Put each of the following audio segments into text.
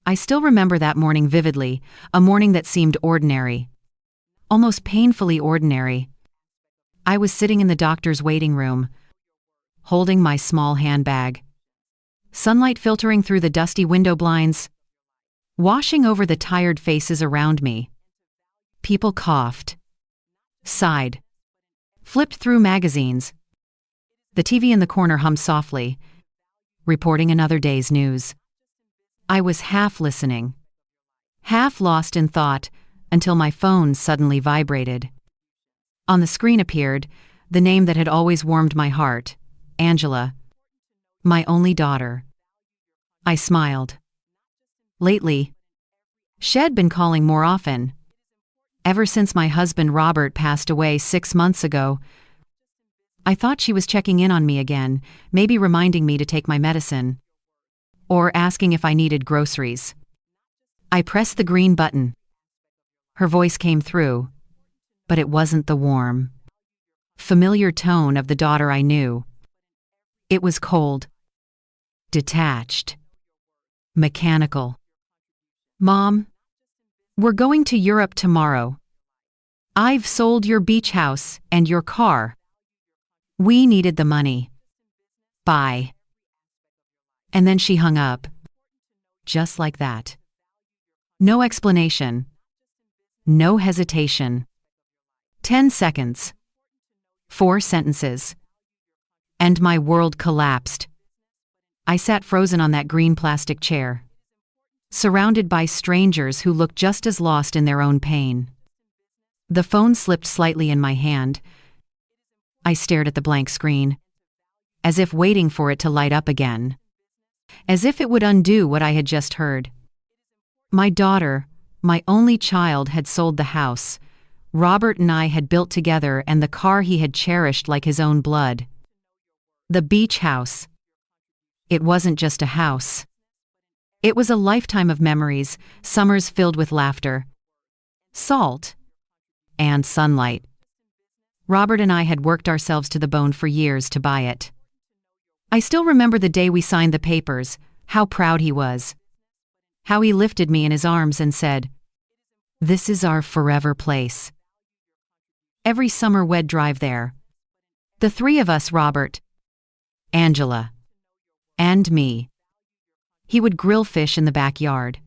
I still remember that morning vividly, a morning that seemed ordinary. Almost painfully ordinary. I was sitting in the doctor's waiting room, holding my small handbag. Sunlight filtering through the dusty window blinds, washing over the tired faces around me. People coughed, sighed, flipped through magazines. The TV in the corner hummed softly, reporting another day's news. I was half listening, half lost in thought, until my phone suddenly vibrated. On the screen appeared the name that had always warmed my heart, Angela, my only daughter. I smiled. Lately, she'd been calling more often. Ever since my husband Robert passed away 6 months ago, I thought she was checking in on me again, maybe reminding me to take my medicine, or asking if I needed groceries. I pressed the green button. Her voice came through, but it wasn't the warm, familiar tone of the daughter I knew. It was cold, detached, mechanical. "Mom, we're going to Europe tomorrow. I've sold your beach house and your car. We needed the money. Bye." And then she hung up. Just like that. No explanation. No hesitation. 10 seconds. 4 sentences. And my world collapsed. I sat frozen on that green plastic chair, surrounded by strangers who looked just as lost in their own pain. The phone slipped slightly in my hand. I stared at the blank screen, as if waiting for it to light up again, as if it would undo what I had just heard. My daughter, my only child, had sold the house Robert and I had built together and the car he had cherished like his own blood. The beach house. It wasn't just a house. It was a lifetime of memories, summers filled with laughter, salt, and sunlight. Robert and I had worked ourselves to the bone for years to buy it. I still remember the day we signed the papers, how proud he was. How he lifted me in his arms and said, "This is our forever place." Every summer we'd drive there. The three of us, Robert, Angela, and me. He would grill fish in the backyard.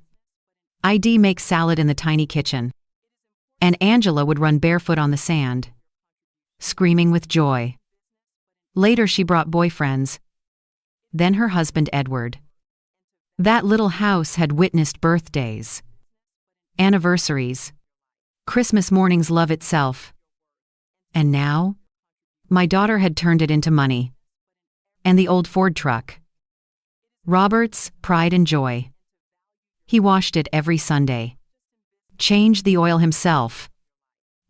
I'd make salad in the tiny kitchen. And Angela would run barefoot on the sand, screaming with joy. Later she brought boyfriends. Then her husband Edward. That little house had witnessed birthdays, anniversaries, Christmas mornings, love itself. And now, my daughter had turned it into money. And the old Ford truck. Robert's pride and joy. He washed it every Sunday. Changed the oil himself.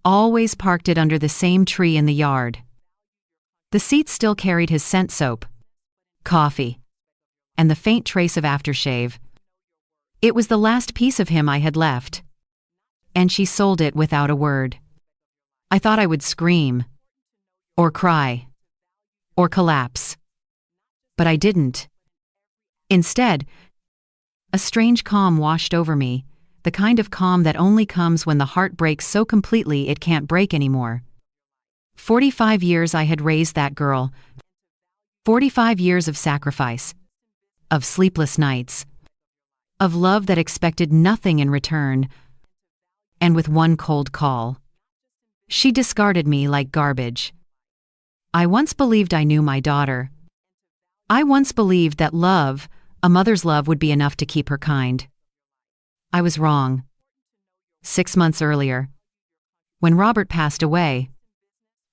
Always parked it under the same tree in the yard. The seats still carried his scent soap, coffee, and the faint trace of aftershave. It was the last piece of him I had left. And she sold it without a word. I thought I would scream, or cry, or collapse. But I didn't. Instead, a strange calm washed over me, the kind of calm that only comes when the heart breaks so completely it can't break anymore. 45 years I had raised that girl. 45 years of sacrifice, of sleepless nights, of love that expected nothing in return. And with one cold call, she discarded me like garbage. I once believed I knew my daughter. I once believed that love, a mother's love, would be enough to keep her kind. I was wrong. 6 months earlier, when Robert passed away,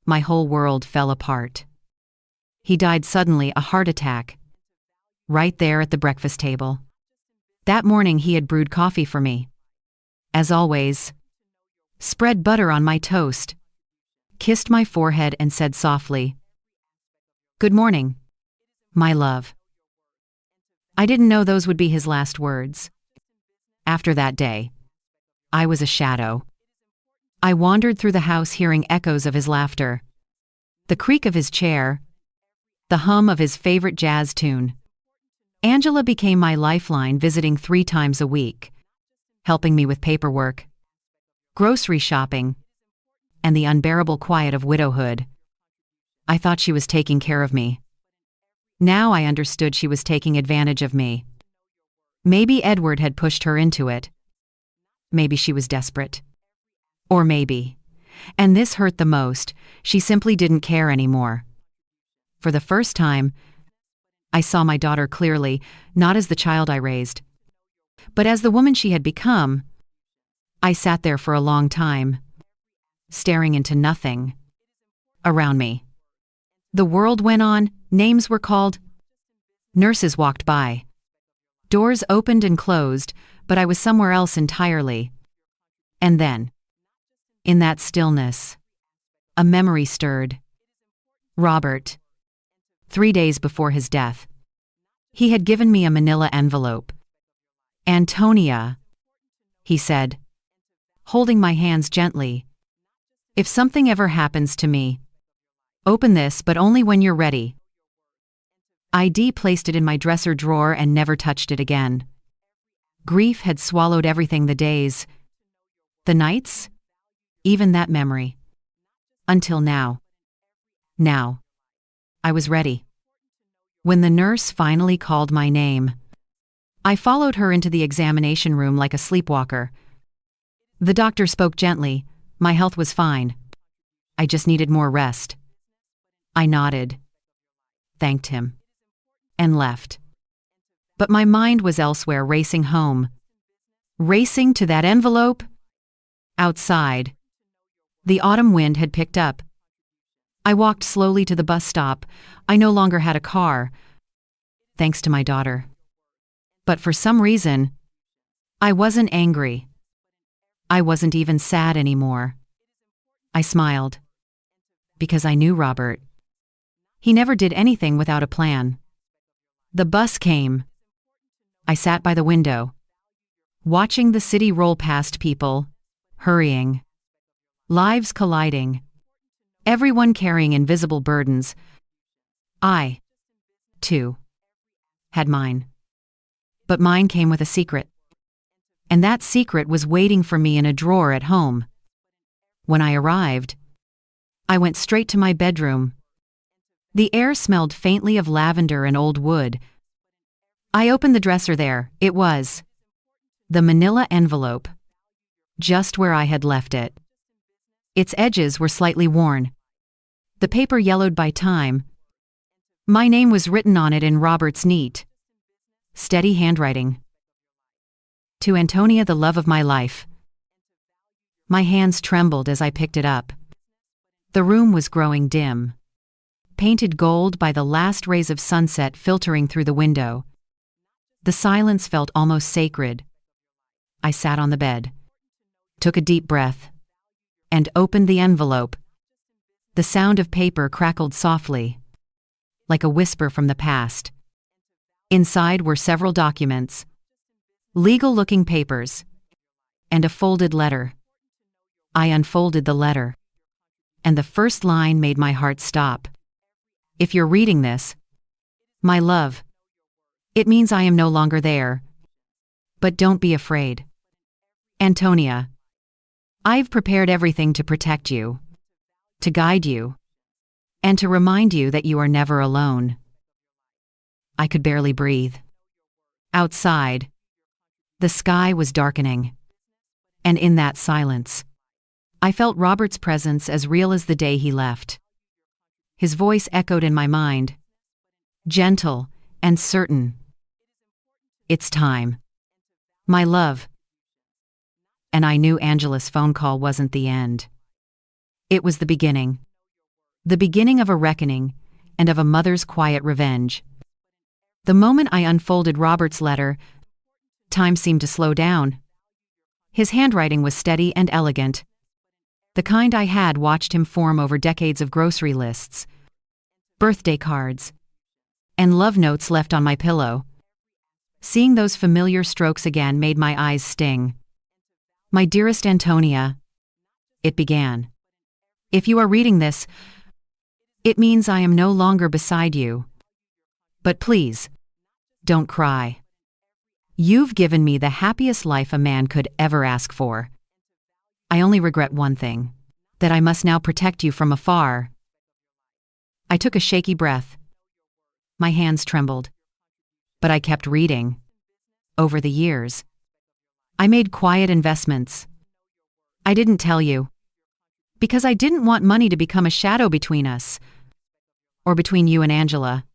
my whole world fell apart. He died suddenly, a heart attack, right there at the breakfast table. That morning he had brewed coffee for me. As always, spread butter on my toast, kissed my forehead and said softly, "Good morning, my love." I didn't know those would be his last words. After that day, I was a shadow. I wandered through the house hearing echoes of his laughter, the creak of his chair, the hum of his favorite jazz tune. Angela became my lifeline, visiting 3 times a week, helping me with paperwork, grocery shopping, and the unbearable quiet of widowhood. I thought she was taking care of me. Now I understood she was taking advantage of me. Maybe Edward had pushed her into it. Maybe she was desperate. Or maybe, and this hurt the most, she simply didn't care anymore. For the first time, I saw my daughter clearly, not as the child I raised, but as the woman she had become. I sat there for a long time, staring into nothing around me. The world went on, names were called, nurses walked by. Doors opened and closed, but I was somewhere else entirely. And then, in that stillness, a memory stirred. Robert. 3 days before his death, he had given me a manila envelope. "Antonia," he said, holding my hands gently, "if something ever happens to me, open this, but only when you're ready." I placed it in my dresser drawer and never touched it again. Grief had swallowed everything, the days, the nights, even that memory. Until now. Now, I was ready. When the nurse finally called my name, I followed her into the examination room like a sleepwalker. The doctor spoke gently. My health was fine. I just needed more rest. I nodded, thanked him, and left. But my mind was elsewhere, racing home. Racing to that envelope. Outside, the autumn wind had picked up. I walked slowly to the bus stop. I no longer had a car, thanks to my daughter. But for some reason, I wasn't angry. I wasn't even sad anymore. I smiled. Because I knew Robert. He never did anything without a plan. The bus came. I sat by the window, watching the city roll past, people hurrying, lives colliding, everyone carrying invisible burdens. I, too, had mine. But mine came with a secret. And that secret was waiting for me in a drawer at home. When I arrived, I went straight to my bedroom. The air smelled faintly of lavender and old wood. I opened the dresser there. It was the manila envelope, just where I had left it. Its edges were slightly worn, the paper yellowed by time. My name was written on it in Robert's neat, steady handwriting. To Antonia, the love of my life. My hands trembled as I picked it up. The room was growing dim, painted gold by the last rays of sunset filtering through the window. The silence felt almost sacred. I sat on the bed, took a deep breath, and opened the envelope. The sound of paper crackled softly, like a whisper from the past. Inside were several documents, legal-looking papers, and a folded letter. I unfolded the letter, and the first line made my heart stop. "If you're reading this, my love, it means I am no longer there. But don't be afraid. Antonia, I've prepared everything to protect you, to guide you, and to remind you that you are never alone." I could barely breathe. Outside, the sky was darkening, and in that silence, I felt Robert's presence as real as the day he left. His voice echoed in my mind, gentle and certain. "It's time, my love." And I knew Angela's phone call wasn't the end. It was the beginning. The beginning of a reckoning and of a mother's quiet revenge. The moment I unfolded Robert's letter, time seemed to slow down. His handwriting was steady and elegant, the kind I had watched him form over decades of grocery lists, birthday cards, and love notes left on my pillow. Seeing those familiar strokes again made my eyes sting. "My dearest Antonia," it began, "if you are reading this, it means I am no longer beside you. But please, Don't cry. You've given me the happiest life a man could ever ask for. I only regret one thing, that I must now protect you from afar." I took a shaky breath. My hands trembled. But I kept reading. Over the years, I made quiet investments. I didn't tell you, because I didn't want money to become a shadow between us, or between you and Angela.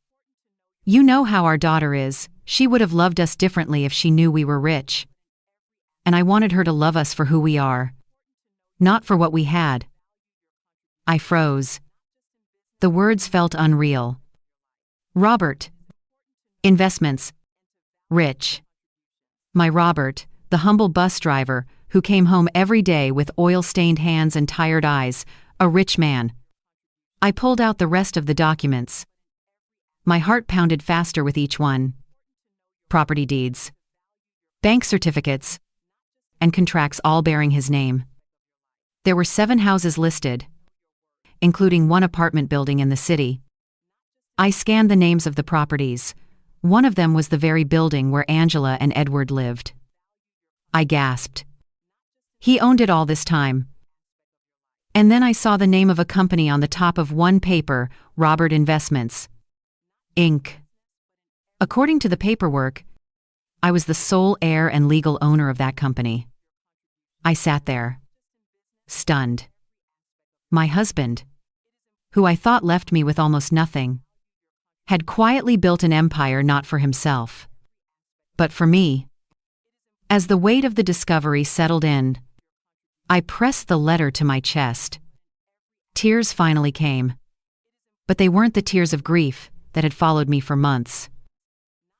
You know how our daughter is. She would have loved us differently if she knew we were rich. And I wanted her to love us for who we are, not for what we had. I froze. The words felt unreal. Robert. Investments. Rich. My Robert, the humble bus driver, who came home every day with oil-stained hands and tired eyes, a rich man. I pulled out the rest of the documents. My heart pounded faster with each one. Property deeds, bank certificates, and contracts all bearing his name. There were 7 houses listed, including 1 apartment building in the city. I scanned the names of the properties. One of them was the very building where Angela and Edward lived. I gasped. He owned it all this time. And then I saw the name of a company on the top of one paper, Robert Investments, Inc. According to the paperwork, I was the sole heir and legal owner of that company. I sat there, stunned. My husband, who I thought left me with almost nothing, had quietly built an empire not for himself, but for me. As the weight of the discovery settled in, I pressed the letter to my chest. Tears finally came, but they weren't the tears of grief that had followed me for months.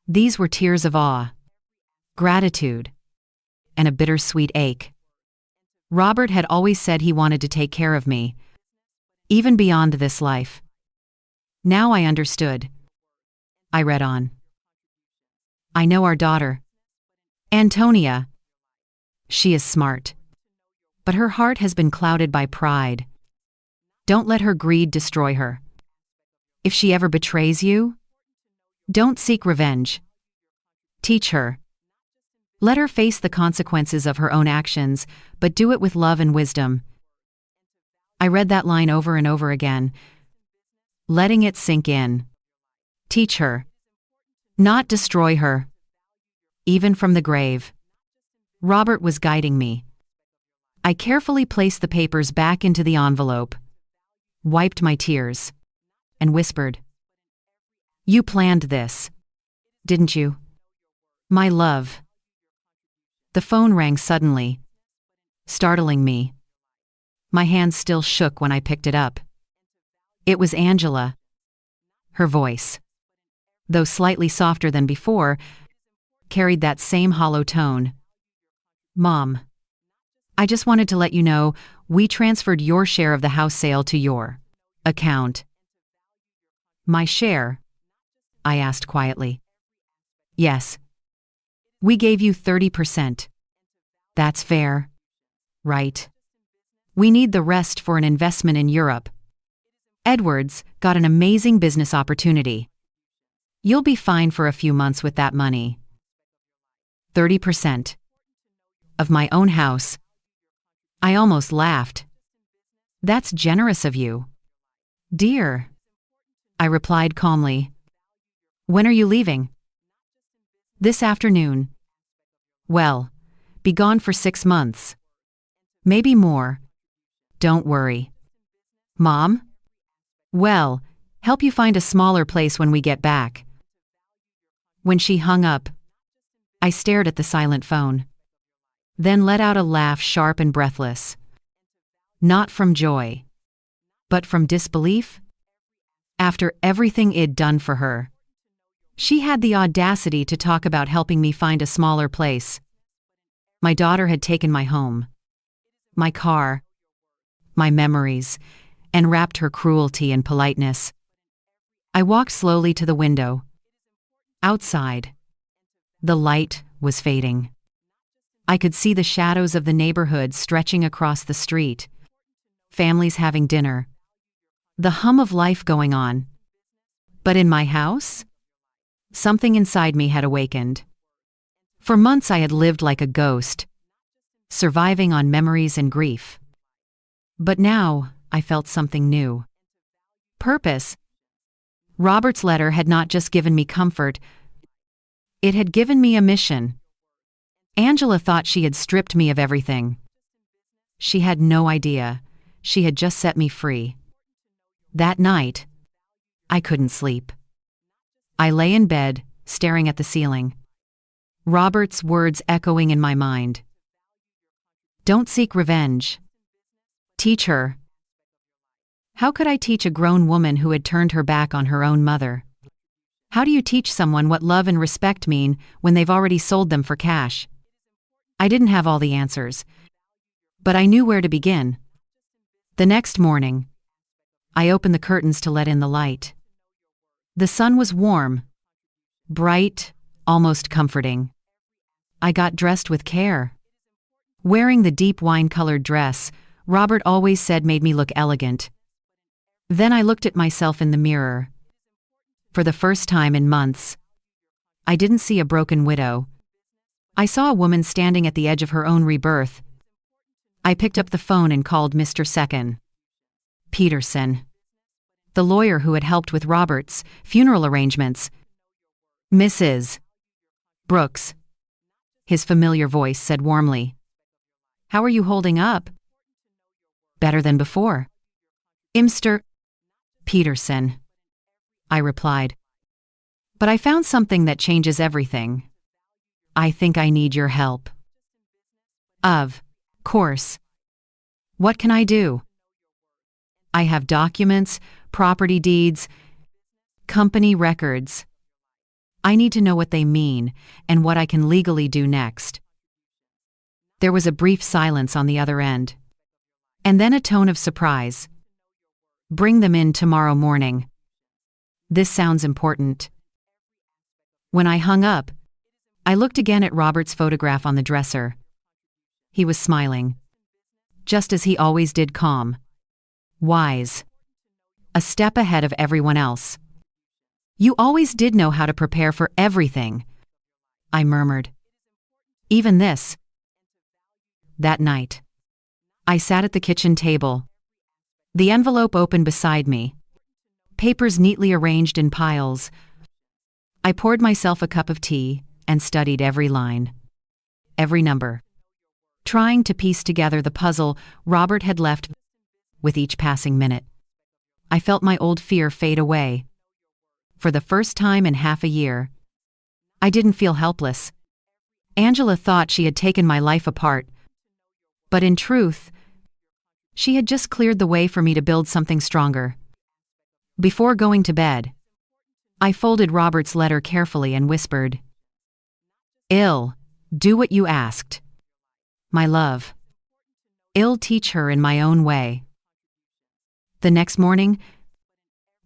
These were tears of awe, gratitude, and a bittersweet ache. Robert had always said he wanted to take care of me, even beyond this life. Now I understood. I read on. I know our daughter, Antonia. She is smart, but her heart has been clouded by pride. Don't let her greed destroy her. If she ever betrays you, don't seek revenge. Teach her. Let her face the consequences of her own actions, but do it with love and wisdom. I read that line over and over again, letting it sink in. Teach her. Not destroy her. Even from the grave. Robert was guiding me. I carefully placed the papers back into the envelope, wiped my tears, and whispered, "You planned this, didn't you? My love." The phone rang suddenly, startling me. My hands still shook when I picked it up. It was Angela. Her voice, though slightly softer than before, carried that same hollow tone. "Mom, I just wanted to let you know we transferred your share of the house sale to your account." "My share?" I asked quietly. "Yes. We gave you 30%. That's fair, right? We need the rest for an investment in Europe. Edward's got an amazing business opportunity. You'll be fine for a few months with that money." 30% of my own house. I almost laughed. "That's generous of you, dear," I replied calmly. "When are you leaving?" "This afternoon." "Well, be gone for 6 months. Maybe more. Don't worry." "Mom?" "Well, help you find a smaller place when we get back." When she hung up, I stared at the silent phone, then let out a laugh sharp and breathless. Not from joy, but from disbelief. After everything I'd done for her, she had the audacity to talk about helping me find a smaller place. My daughter had taken my home, my car, my memories, and wrapped her cruelty in politeness. I walked slowly to the window. Outside, the light was fading. I could see the shadows of the neighborhood stretching across the street, families having dinner, the hum of life going on. But in my house, Something inside me had awakened. For months I had lived like a ghost, surviving on memories and grief. But now, I felt something new. Purpose. Robert's letter had not just given me comfort, it had given me a mission. Angela thought she had stripped me of everything. She had no idea. She had just set me free. That night, I couldn't sleep. I lay in bed, staring at the ceiling. Robert's words echoing in my mind. Don't seek revenge. Teach her. How could I teach a grown woman who had turned her back on her own mother? How do you teach someone what love and respect mean when they've already sold them for cash? I didn't have all the answers, but I knew where to begin. The next morning, I opened the curtains to let in the light. The sun was warm, bright, almost comforting. I got dressed with care. Wearing the deep wine-colored dress Robert always said made me look elegant. Then I looked at myself in the mirror. For the first time in months, I didn't see a broken widow. I saw a woman standing at the edge of her own rebirth. I picked up the phone and called Mr. Second. Peterson, the lawyer who had helped with Robert's funeral arrangements. Mrs. Brooks, his familiar voice said warmly. How are you holding up? Better than before. Mr. Peterson, I replied. But I found something that changes everything. I think I need your help. Of course. What can I do? I have documents, property deeds, company records. I need to know what they mean and what I can legally do next. There was a brief silence on the other end. And then a tone of surprise. Bring them in tomorrow morning. This sounds important. When I hung up, I looked again at Robert's photograph on the dresser. He was smiling. Just as he always did, calm. Wise. A step ahead of everyone else. You always did know how to prepare for everything, I murmured. Even this. That night, I sat at the kitchen table. The envelope open beside me. Papers neatly arranged in piles. I poured myself a cup of tea and studied every line, every number, trying to piece together the puzzle Robert had left. With each passing minute, I felt my old fear fade away. For the first time in half a year, I didn't feel helpless. Angela thought she had taken my life apart, but in truth, she had just cleared the way for me to build something stronger. Before going to bed, I folded Robert's letter carefully and whispered, "I'll do what you asked. My love. I'll teach her in my own way." The next morning,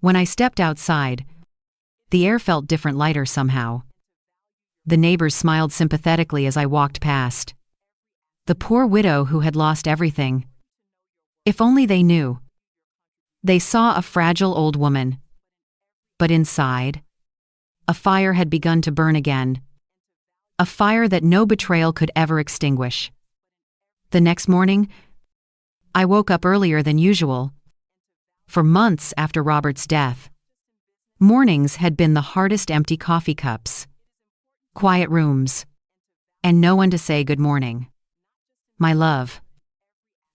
when I stepped outside, the air felt different, lighter somehow. The neighbors smiled sympathetically as I walked past. The poor widow who had lost everything. If only they knew. They saw a fragile old woman. But inside, a fire had begun to burn again. A fire that no betrayal could ever extinguish. The next morning, I woke up earlier than usual. For months after Robert's death, mornings had been the hardest. Empty coffee cups, quiet rooms, and no one to say good morning. My love.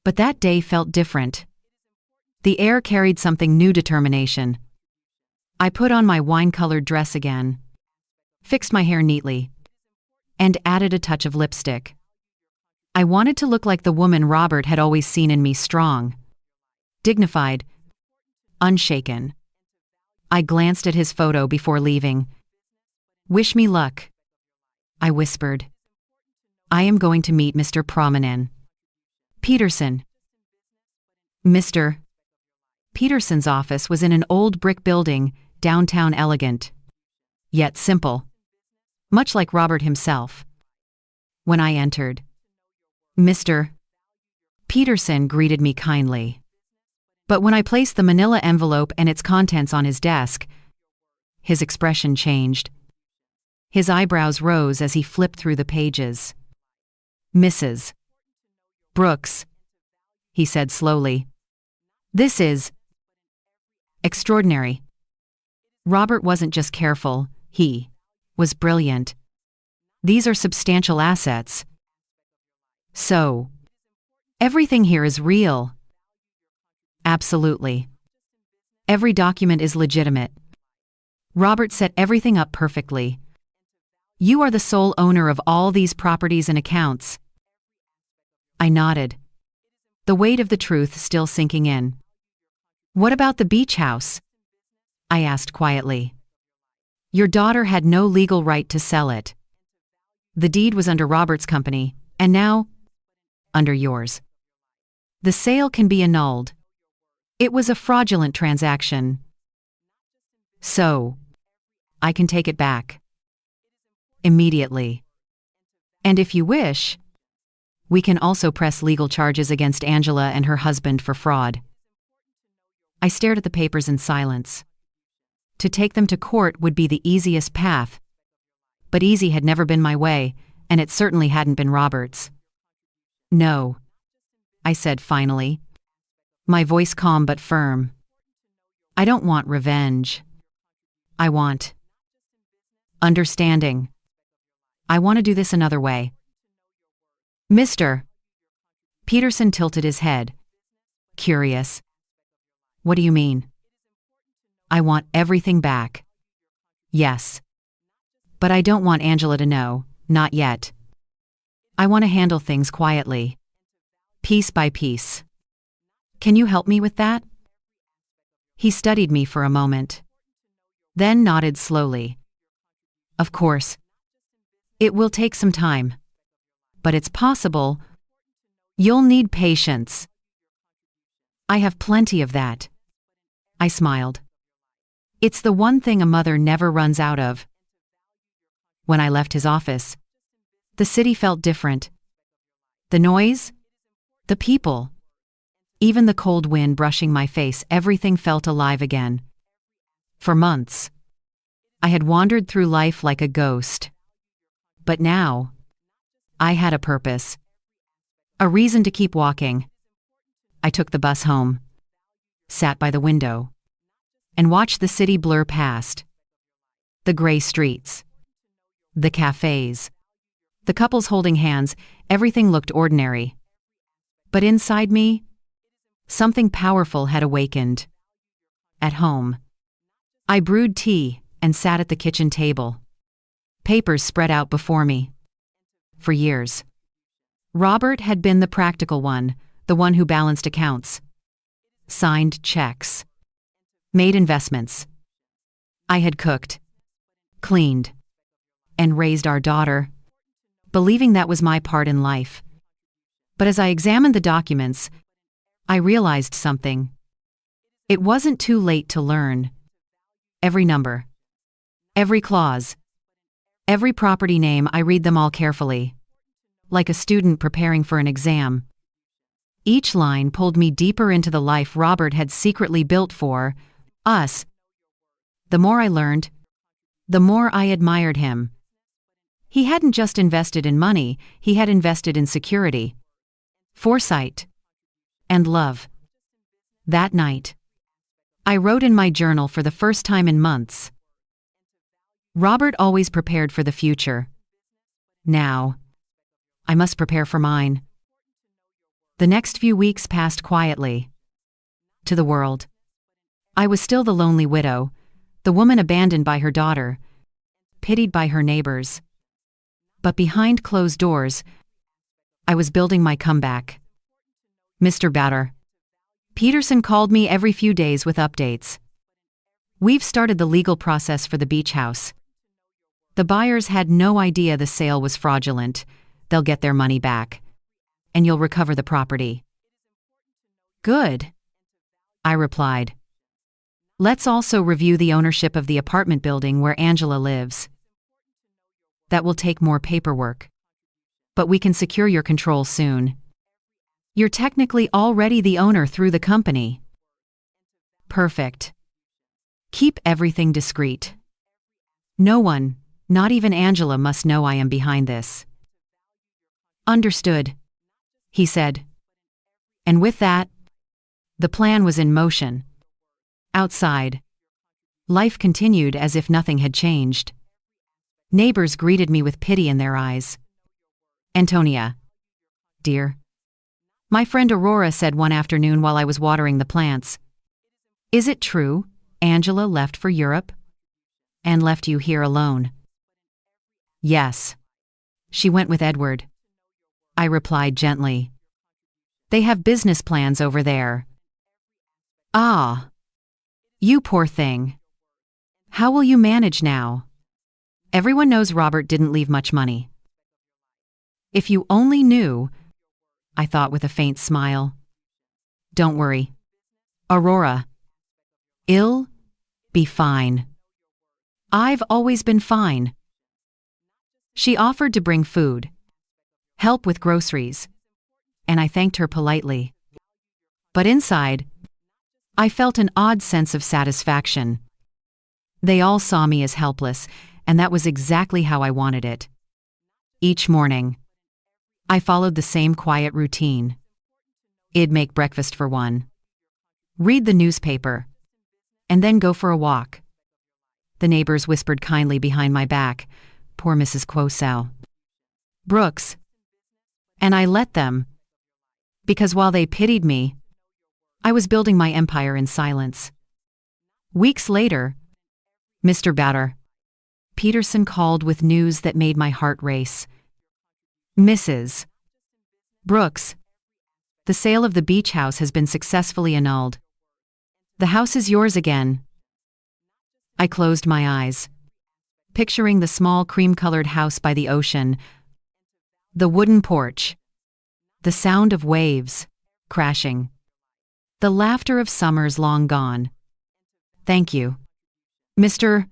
But that day felt different. The air carried something new, determination. I put on my wine-colored dress again, fixed my hair neatly, and added a touch of lipstick. I wanted to look like the woman Robert had always seen in me, strong, dignified, unshaken. I glanced at his photo before leaving. "Wish me luck," I whispered. "I am going to meet Mr. Prominent. Peterson." Mr. Peterson's office was in an old brick building, downtown, elegant, yet simple, much like Robert himself. When I entered, Mr. Peterson greeted me kindly. But when I placed the manila envelope and its contents on his desk, his expression changed. His eyebrows rose as he flipped through the pages. "Mrs. Brooks," he said slowly. "This is extraordinary." Robert wasn't just careful, he was brilliant. These are substantial assets. So, everything here is real. Absolutely. Every document is legitimate. Robert set everything up perfectly. You are the sole owner of all these properties and accounts. I nodded, the weight of the truth still sinking in. What about the beach house? I asked quietly. Your daughter had no legal right to sell it. The deed was under Robert's company, and now, under yours. The sale can be annulled. It was a fraudulent transaction. So, I can take it back. Immediately. And if you wish, we can also press legal charges against Angela and her husband for fraud. I stared at the papers in silence. To take them to court would be the easiest path. But easy had never been my way, and it certainly hadn't been Robert's. No, I said finally, my voice calm but firm. I don't want revenge. I want understanding. I want to do this another way. Mr. Peterson tilted his head. Curious. What do you mean? I want everything back. Yes. But I don't want Angela to know, not yet. I want to handle things quietly. Piece by piece. Can you help me with that? He studied me for a moment. Then nodded slowly. Of course. It will take some time. But it's possible. You'll need patience. I have plenty of that. I smiled. It's the one thing a mother never runs out of. When I left his office, the city felt different. The noise, the people, even the cold wind brushing my face, everything felt alive again. For months, I had wandered through life like a ghost. But now, I had a purpose. A reason to keep walking. I took the bus home, sat by the window, and watched the city blur past. The gray streets, the cafes, the couples holding hands, everything looked ordinary. But inside me, something powerful had awakened. At home, I brewed tea and sat at the kitchen table. Papers spread out before me. For years, Robert had been the practical one, the one who balanced accounts, signed checks, made investments. I had cooked, cleaned, and raised our daughter, believing that was my part in life. But as I examined the documents, I realized something. It wasn't too late to learn. Every number, every clause, every property name, I read them all carefully, like a student preparing for an exam. Each line pulled me deeper into the life Robert had secretly built for us. The more I learned, the more I admired him. He hadn't just invested in money, he had invested in security, foresight, and love. That night, I wrote in my journal for the first time in months. Robert always prepared for the future. Now, I must prepare for mine. The next few weeks passed quietly. To the world, I was still the lonely widow, the woman abandoned by her daughter, pitied by her neighbors. But behind closed doors, I was building my comeback. Mr. Batter. Peterson called me every few days with updates. We've started the legal process for the beach house. The buyers had no idea the sale was fraudulent. They'll get their money back. And you'll recover the property. Good, I replied. Let's also review the ownership of the apartment building where Angela lives. That will take more paperwork. But we can secure your control soon. You're technically already the owner through the company. Perfect. Keep everything discreet. No one, Not even Angela must know I am behind this. Understood, he said. And with that, the plan was in motion. Outside, life continued as if nothing had changed. Neighbors greeted me with pity in their eyes. Antonia, dear, my friend Aurora said one afternoon while I was watering the plants. Is it true Angela left for Europe? And left you here alone? Yes. She went with Edward. I replied gently. They have business plans over there. Ah. You poor thing. How will you manage now? Everyone knows Robert didn't leave much money. If you only knew, I thought with a faint smile. Don't worry. Aurora. Ill? Be fine. I've always been fine. She offered to bring food, help with groceries, and I thanked her politely. But inside, I felt an odd sense of satisfaction. They all saw me as helpless, and that was exactly how I wanted it. Each morning, I followed the same quiet routine. I'd make breakfast for one, read the newspaper, and then go for a walk. The neighbors whispered kindly behind my back, poor Mrs. Quosell. Brooks. And I let them, because while they pitied me, I was building my empire in silence. Weeks later, Mr. Batter Peterson called with news that made my heart race. Mrs. Brooks, the sale of the beach house has been successfully annulled. The house is yours again. I closed my eyes, picturing the small cream-colored house by the ocean, the wooden porch, the sound of waves crashing, the laughter of summers long gone. Thank you, Mr.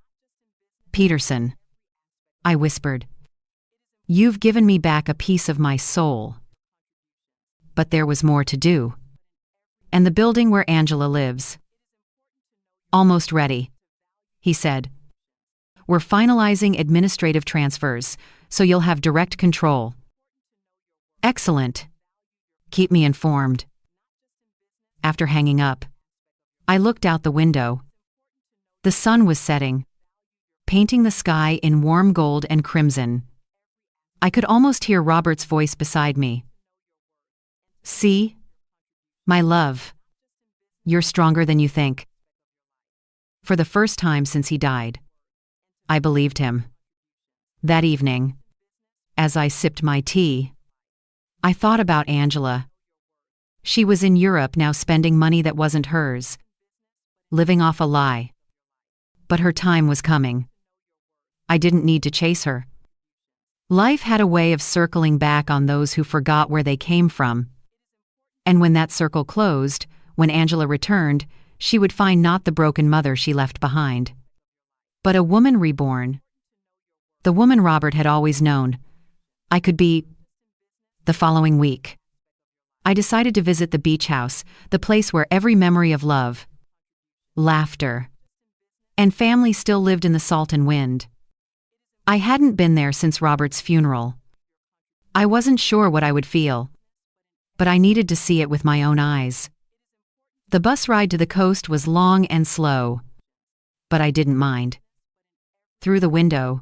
Peterson, I whispered. You've given me back a piece of my soul. But there was more to do. And the building where Angela lives. Almost ready, he said. We're finalizing administrative transfers, so you'll have direct control. Excellent. Keep me informed. After hanging up, I looked out the window. The sun was setting, painting the sky in warm gold and crimson. I could almost hear Robert's voice beside me. See? My love. You're stronger than you think. For the first time since he died, I believed him. That evening, as I sipped my tea, I thought about Angela. She was in Europe now, spending money that wasn't hers, living off a lie. But her time was coming. I didn't need to chase her. Life had a way of circling back on those who forgot where they came from. And when that circle closed, when Angela returned, she would find not the broken mother she left behind, but a woman reborn. The woman Robert had always known. I could be. The following week, I decided to visit the beach house, the place where every memory of love, laughter, and family still lived in the salt and wind. I hadn't been there since Robert's funeral. I wasn't sure what I would feel, but I needed to see it with my own eyes. The bus ride to the coast was long and slow, but I didn't mind. Through the window,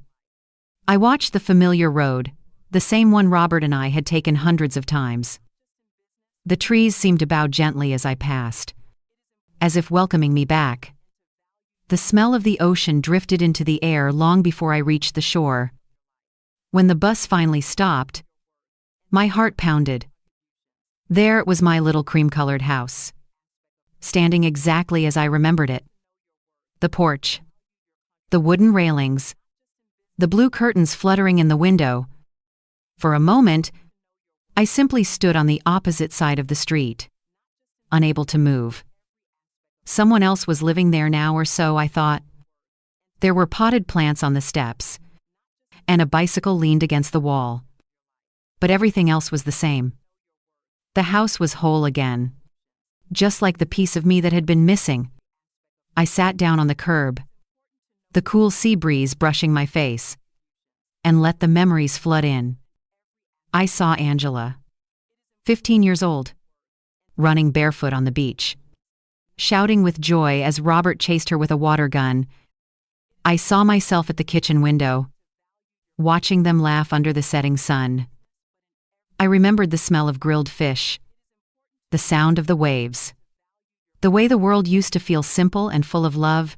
I watched the familiar road, the same one Robert and I had taken hundreds of times. The trees seemed to bow gently as I passed, as if welcoming me back. The smell of the ocean drifted into the air long before I reached the shore. When the bus finally stopped, my heart pounded. There was my little cream-colored house, standing exactly as I remembered it. The porch, the wooden railings, the blue curtains fluttering in the window. For a moment, I simply stood on the opposite side of the street, unable to move. Someone else was living there now, or so I thought. There were potted plants on the steps, and a bicycle leaned against the wall. But everything else was the same. The house was whole again, just like the piece of me that had been missing. I sat down on the curb, the cool sea breeze brushing my face. and let the memories flood in. I saw Angela, 15 years old, running barefoot on the beach, shouting with joy as Robert chased her with a water gun. I saw myself at the kitchen window, watching them laugh under the setting sun. I remembered the smell of grilled fish, the sound of the waves, the way the world used to feel simple and full of love.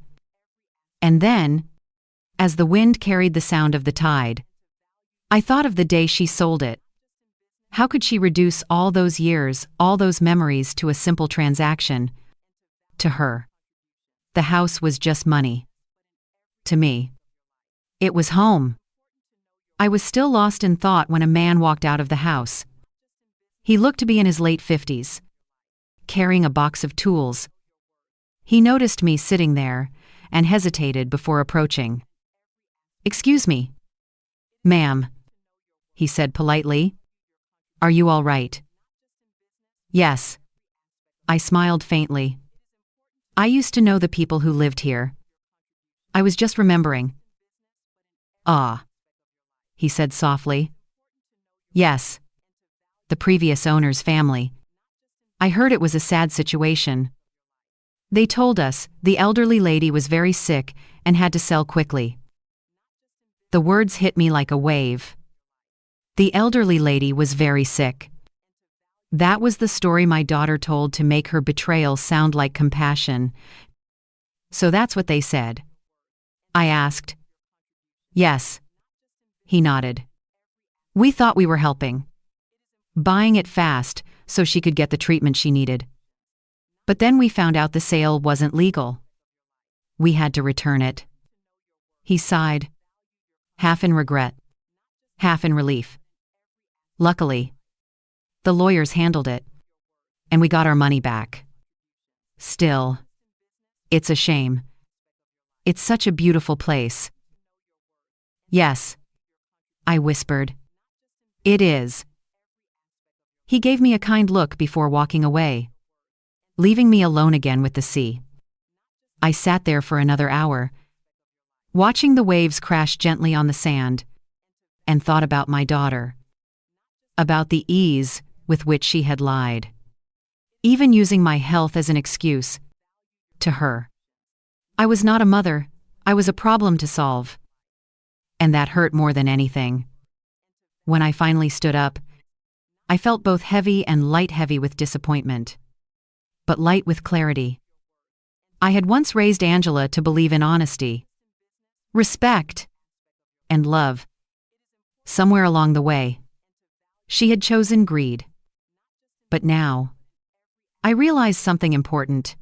And then, as the wind carried the sound of the tide, I thought of the day she sold it. How could she reduce all those years, all those memories to a simple transaction? To her, the house was just money. To me, it was home. I was still lost in thought when a man walked out of the house. He looked to be in his late 50s, carrying a box of tools. He noticed me sitting there and hesitated before approaching. "Excuse me, ma'am," he said politely. "Are you all right?" "Yes." I smiled faintly. I used to know the people who lived here. I was just remembering. "Ah," he said softly. "Yes. The previous owner's family. I heard it was a sad situation. They told us the elderly lady was very sick and had to sell quickly." The words hit me like a wave. The elderly lady was very sick. That was the story my daughter told to make her betrayal sound like compassion. "So that's what they said?" I asked. "Yes." He nodded. "We thought we were helping, buying it fast so she could get the treatment she needed. But then we found out the sale wasn't legal. We had to return it." He sighed, half in regret, half in relief. "Luckily, the lawyers handled it, and we got our money back. Still, it's a shame. It's such a beautiful place." "Yes," I whispered. "It is." He gave me a kind look before walking away, leaving me alone again with the sea. I sat there for another hour, watching the waves crash gently on the sand, and thought about my daughter, about the ease with which she had lied, even using my health as an excuse. To her, I was not a mother, I was a problem to solve. And that hurt more than anything. When I finally stood up, I felt both heavy and light-heavy with disappointment, but light with clarity. I had once raised Angela to believe in honesty, respect, and love. Somewhere along the way, she had chosen greed. But now, I realized something important.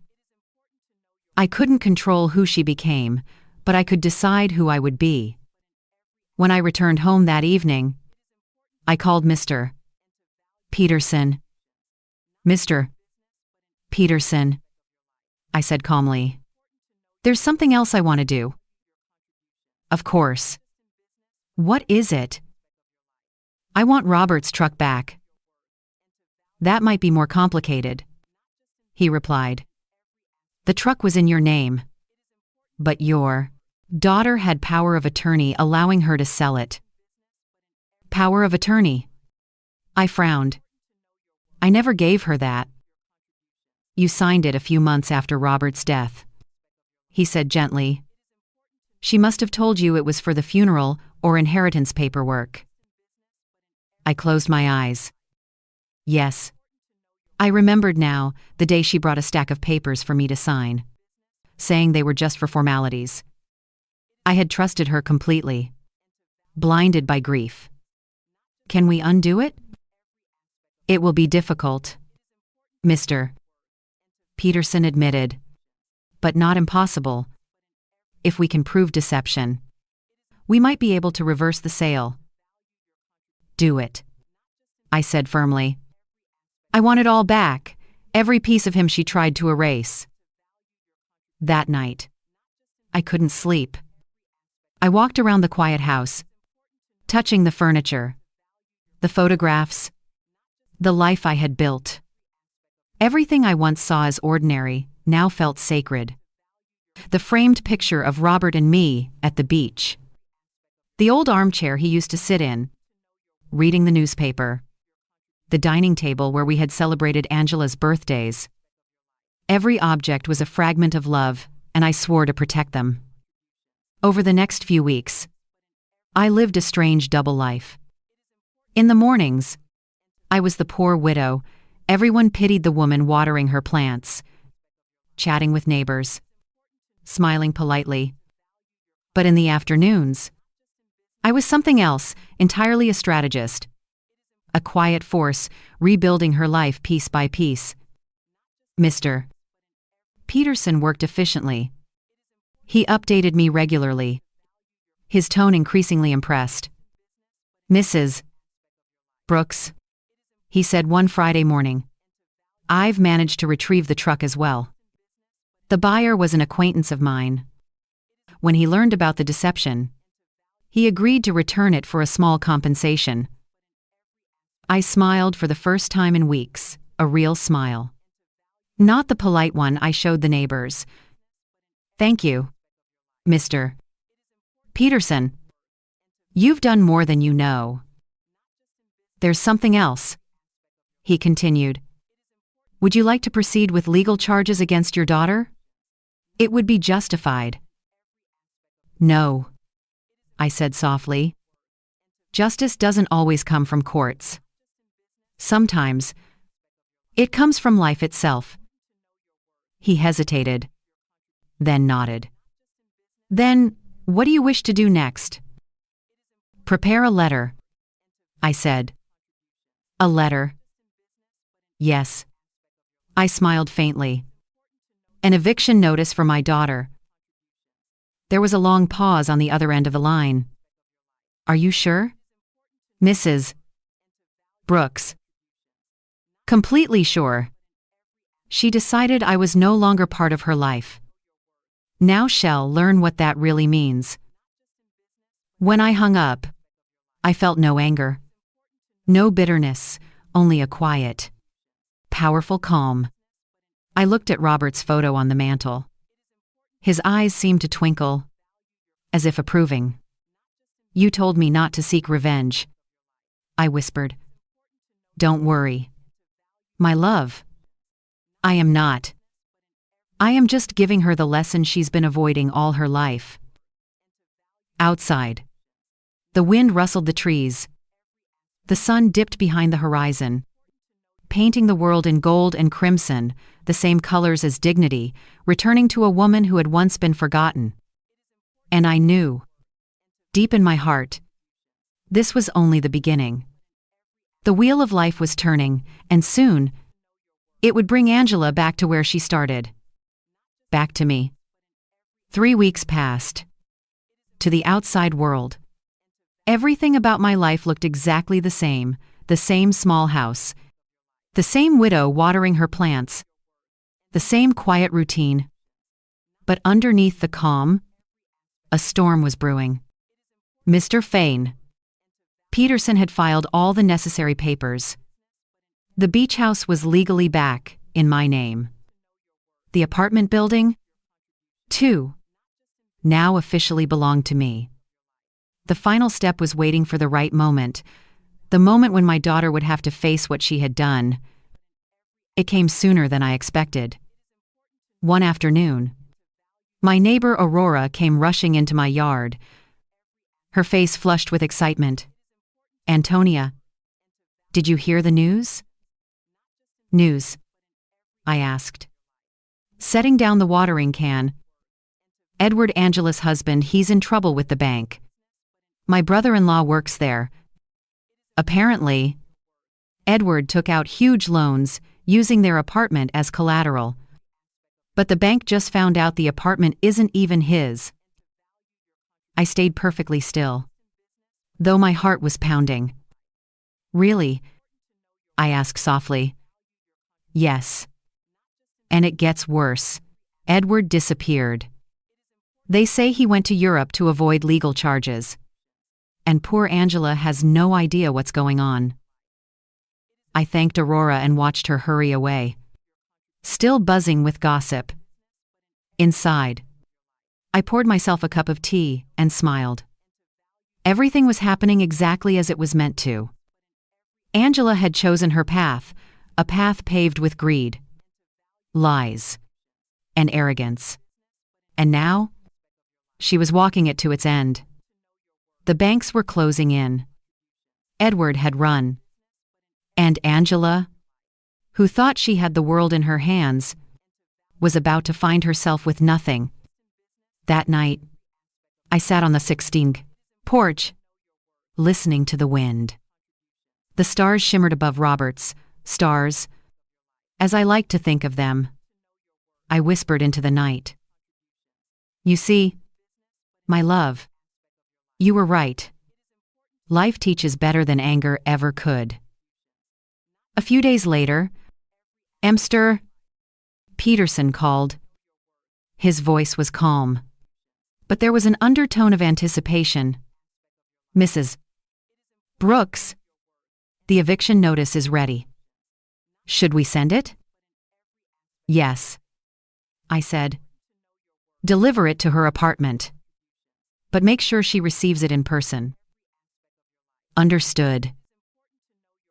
I couldn't control who she became, but I could decide who I would be. When I returned home that evening, I called Mr. Peterson. "Mr. Peterson," I said calmly, "there's something else I want to do." "Of course." "What is it?" "I want Robert's truck back." "That might be more complicated," he replied. "The truck was in your name, but your daughter had power of attorney allowing her to sell it." "Power of attorney?" I frowned. "I never gave her that." "You signed it a few months after Robert's death," he said gently. "She must have told you it was for the funeral or inheritance paperwork." I closed my eyes. Yes. I remembered now the day she brought a stack of papers for me to sign, saying they were just for formalities. I had trusted her completely, blinded by grief. Can we undo it? "It will be difficult," Mr. Peterson admitted, "but not impossible. If we can prove deception, we might be able to reverse the sale." "Do it," I said firmly. I want it all back, every piece of him she tried to erase. That night, I couldn't sleep. I walked around the quiet house, touching the furniture, the photographs, the life I had built. Everything I once saw as ordinary now felt sacred. The framed picture of Robert and me at the beach, The old armchair he used to sit in, reading the newspaper. The dining table where we had celebrated Angela's birthdays. Every object was a fragment of love, and I swore to protect them. Over the next few weeks, I lived a strange double life. In the mornings, I was the poor widow. Everyone pitied the woman watering her plants, chatting with neighbors, smiling politely. But in the afternoons, I was something else, entirely a strategist. A quiet force, rebuilding her life piece by piece. Mr. Peterson worked efficiently. He updated me regularly, his tone increasingly impressed. Mrs. Brooks, he said one Friday morning, I've managed to retrieve the truck as well. The buyer was an acquaintance of mine. When he learned about the deception, he agreed to return it for a small compensation. I smiled for the first time in weeks, a real smile. Not the polite one I showed the neighbors. Thank you, Mr. Peterson. You've done more than you know. There's something else, he continued. Would you like to proceed with legal charges against your daughter? It would be justified. No, I said softly. Justice doesn't always come from courts. Sometimes, it comes from life itself. He hesitated, then nodded. Then, what do you wish to do next? Prepare a letter, I said. A letter? Yes. I smiled faintly. An eviction notice for my daughter. There was a long pause on the other end of the line. Are you sure? Mrs. Brooks. Completely sure. She decided I was no longer part of her life. Now she'll learn what that really means. When I hung up, I felt no anger. No bitterness, only a quiet, powerful calm. I looked at Robert's photo on the mantel. His eyes seemed to twinkle, as if approving. You told me not to seek revenge, I whispered. Don't worry. My love. I am not. I am just giving her the lesson she's been avoiding all her life. Outside, the wind rustled the trees. The sun dipped behind the horizon, painting the world in gold and crimson, the same colors as dignity, returning to a woman who had once been forgotten. And I knew, deep in my heart, this was only the beginning. The wheel of life was turning, and soon, it would bring Angela back to where she started. Back to me. 3 weeks passed. To the outside world. Everything about my life looked exactly the same small house, the same widow watering her plants, the same quiet routine. But underneath the calm, a storm was brewing. Mr. Fane. Peterson had filed all the necessary papers. The beach house was legally back, in my name. The apartment building, too, now officially belonged to me. The final step was waiting for the right moment, the moment when my daughter would have to face what she had done. It came sooner than I expected. One afternoon, my neighbor Aurora came rushing into my yard, her face flushed with excitement. Antonia, did you hear the news? News? I asked. Setting down the watering can. Edward, Angela's husband, he's in trouble with the bank. My brother-in-law works there. Apparently, Edward took out huge loans, using their apartment as collateral. But the bank just found out the apartment isn't even his. I stayed perfectly still, though my heart was pounding. Really? I asked softly. Yes. And it gets worse. Edward disappeared. They say he went to Europe to avoid legal charges. And poor Angela has no idea what's going on. I thanked Aurora and watched her hurry away, still buzzing with gossip. Inside, I poured myself a cup of tea and smiled. Everything was happening exactly as it was meant to. Angela had chosen her path, a path paved with greed, lies, and arrogance. And now, she was walking it to its end. The banks were closing in. Edward had run. And Angela, who thought she had the world in her hands, was about to find herself with nothing. That night, I sat on the 16th porch, listening to the wind. The stars shimmered above Robert's, stars, as I like to think of them. I whispered into the night. You see, my love, you were right. Life teaches better than anger ever could. A few days later, Mr. Peterson called. His voice was calm, but there was an undertone of anticipation. Mrs. Brooks, the eviction notice is ready. Should we send it? Yes, I said. Deliver it to her apartment, but make sure she receives it in person. Understood.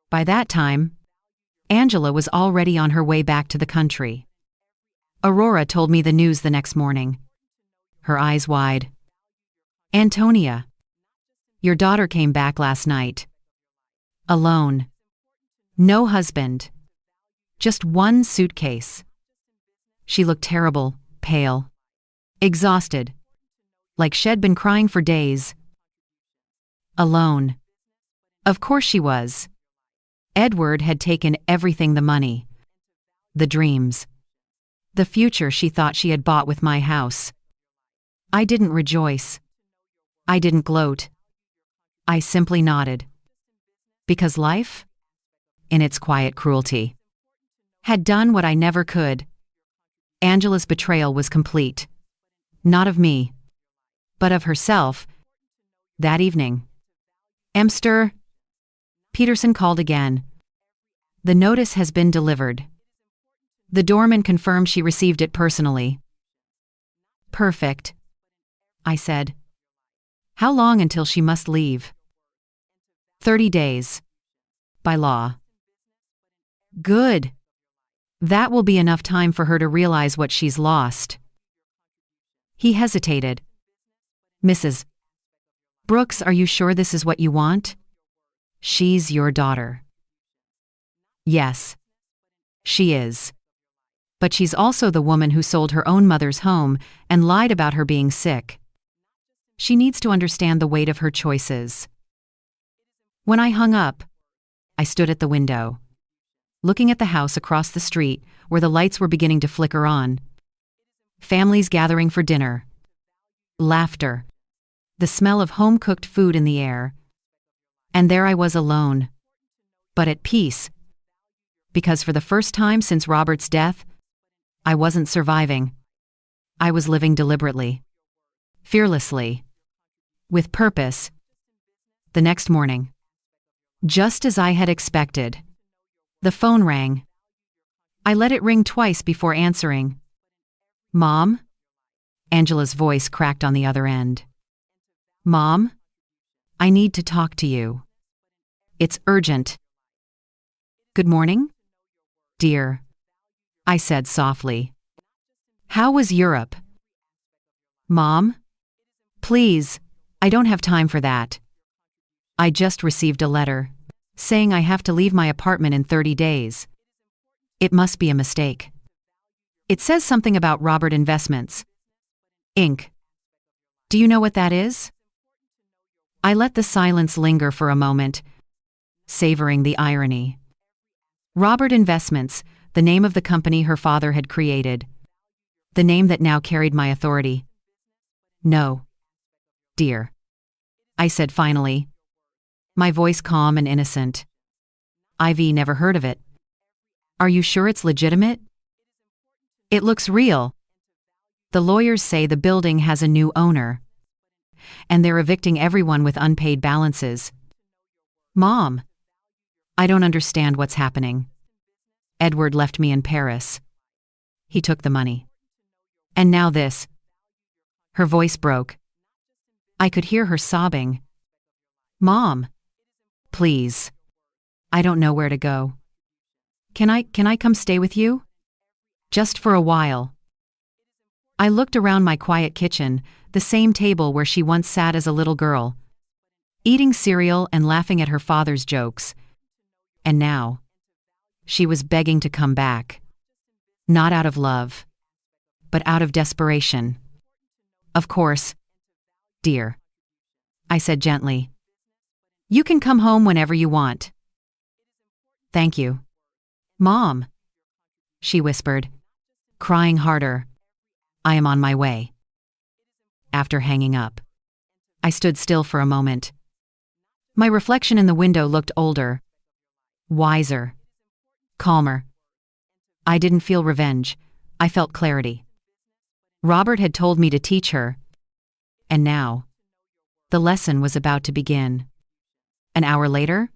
By that time, Angela was already on her way back to the country. Aurora told me the news the next morning, her eyes wide. Antonia, your daughter came back last night. Alone. No husband. Just one suitcase. She looked terrible, pale, exhausted, like she'd been crying for days. Alone. Of course she was. Edward had taken everything, the money, the dreams, the future she thought she had bought with my house. I didn't rejoice. I didn't gloat. I simply nodded. Because life, in its quiet cruelty, had done what I never could. Angela's betrayal was complete. Not of me, but of herself. That evening, Mr. Peterson called again. The notice has been delivered. The doorman confirmed she received it personally. Perfect, I said. How long until she must leave? 30 days. By law. Good. That will be enough time for her to realize what she's lost. He hesitated. Mrs. Brooks, are you sure this is what you want? She's your daughter. Yes, she is. But she's also the woman who sold her own mother's home and lied about her being sick. She needs to understand the weight of her choices. When I hung up, I stood at the window, looking at the house across the street where the lights were beginning to flicker on. Families gathering for dinner. Laughter. The smell of home-cooked food in the air. And there I was alone, but at peace. Because for the first time since Robert's death, I wasn't surviving. I was living deliberately, fearlessly, with purpose. The next morning, just as I had expected, the phone rang. I let it ring twice before answering. Mom? Angela's voice cracked on the other end. Mom? I need to talk to you. It's urgent. Good morning, dear, I said softly. How was Europe? Mom? Please, I don't have time for that. I just received a letter saying I have to leave my apartment in 30 days. It must be a mistake. It says something about Robert Investments, Inc. Do you know what that is? I let the silence linger for a moment, savoring the irony. Robert Investments, the name of the company her father had created. The name that now carried my authority. No, dear, I said finally, my voice calm and innocent. Ivy never heard of it. Are you sure it's legitimate? It looks real. The lawyers say the building has a new owner, and they're evicting everyone with unpaid balances. Mom, I don't understand what's happening. Edward left me in Paris. He took the money. And now this. Her voice broke. I could hear her sobbing. Mom, please. I don't know where to go. Can I come stay with you? Just for a while. I looked around my quiet kitchen, the same table where she once sat as a little girl, eating cereal and laughing at her father's jokes. And now, she was begging to come back. Not out of love, but out of desperation. Of course, dear, I said gently. You can come home whenever you want. Thank you. Mom, she whispered, crying harder. I am on my way. After hanging up, I stood still for a moment. My reflection in the window looked older, wiser, calmer. I didn't feel revenge. I felt clarity. Robert had told me to teach her. And now, the lesson was about to begin. An hour later,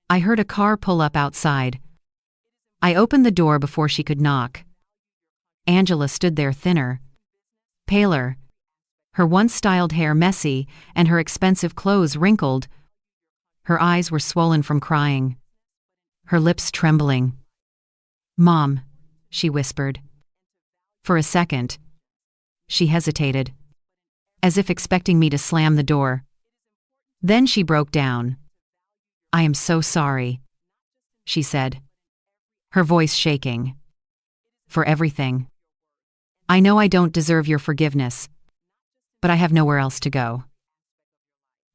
I heard a car pull up outside. I opened the door before she could knock. Angela stood there thinner, paler, her once styled hair messy and her expensive clothes wrinkled. Her eyes were swollen from crying, her lips trembling. Mom, she whispered. For a second, she hesitated, as if expecting me to slam the door. Then she broke down. I am so sorry, she said, her voice shaking. For everything. I know I don't deserve your forgiveness, but I have nowhere else to go.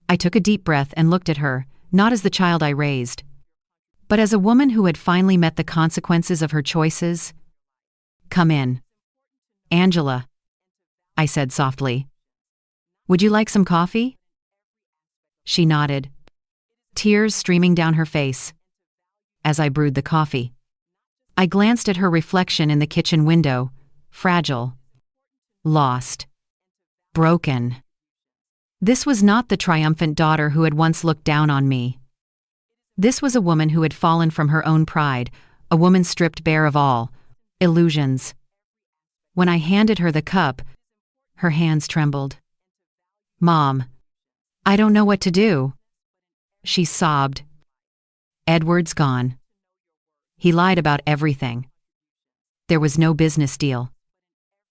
I took a deep breath and looked at her, not as the child I raised, but as a woman who had finally met the consequences of her choices. Come in. Angela, I said softly. Would you like some coffee? She nodded, tears streaming down her face. As I brewed the coffee, I glanced at her reflection in the kitchen window, fragile, lost, broken. This was not the triumphant daughter who had once looked down on me. This was a woman who had fallen from her own pride, a woman stripped bare of all illusions. When I handed her the cup, her hands trembled. Mom, I don't know what to do. She sobbed. Edward's gone. He lied about everything. There was no business deal.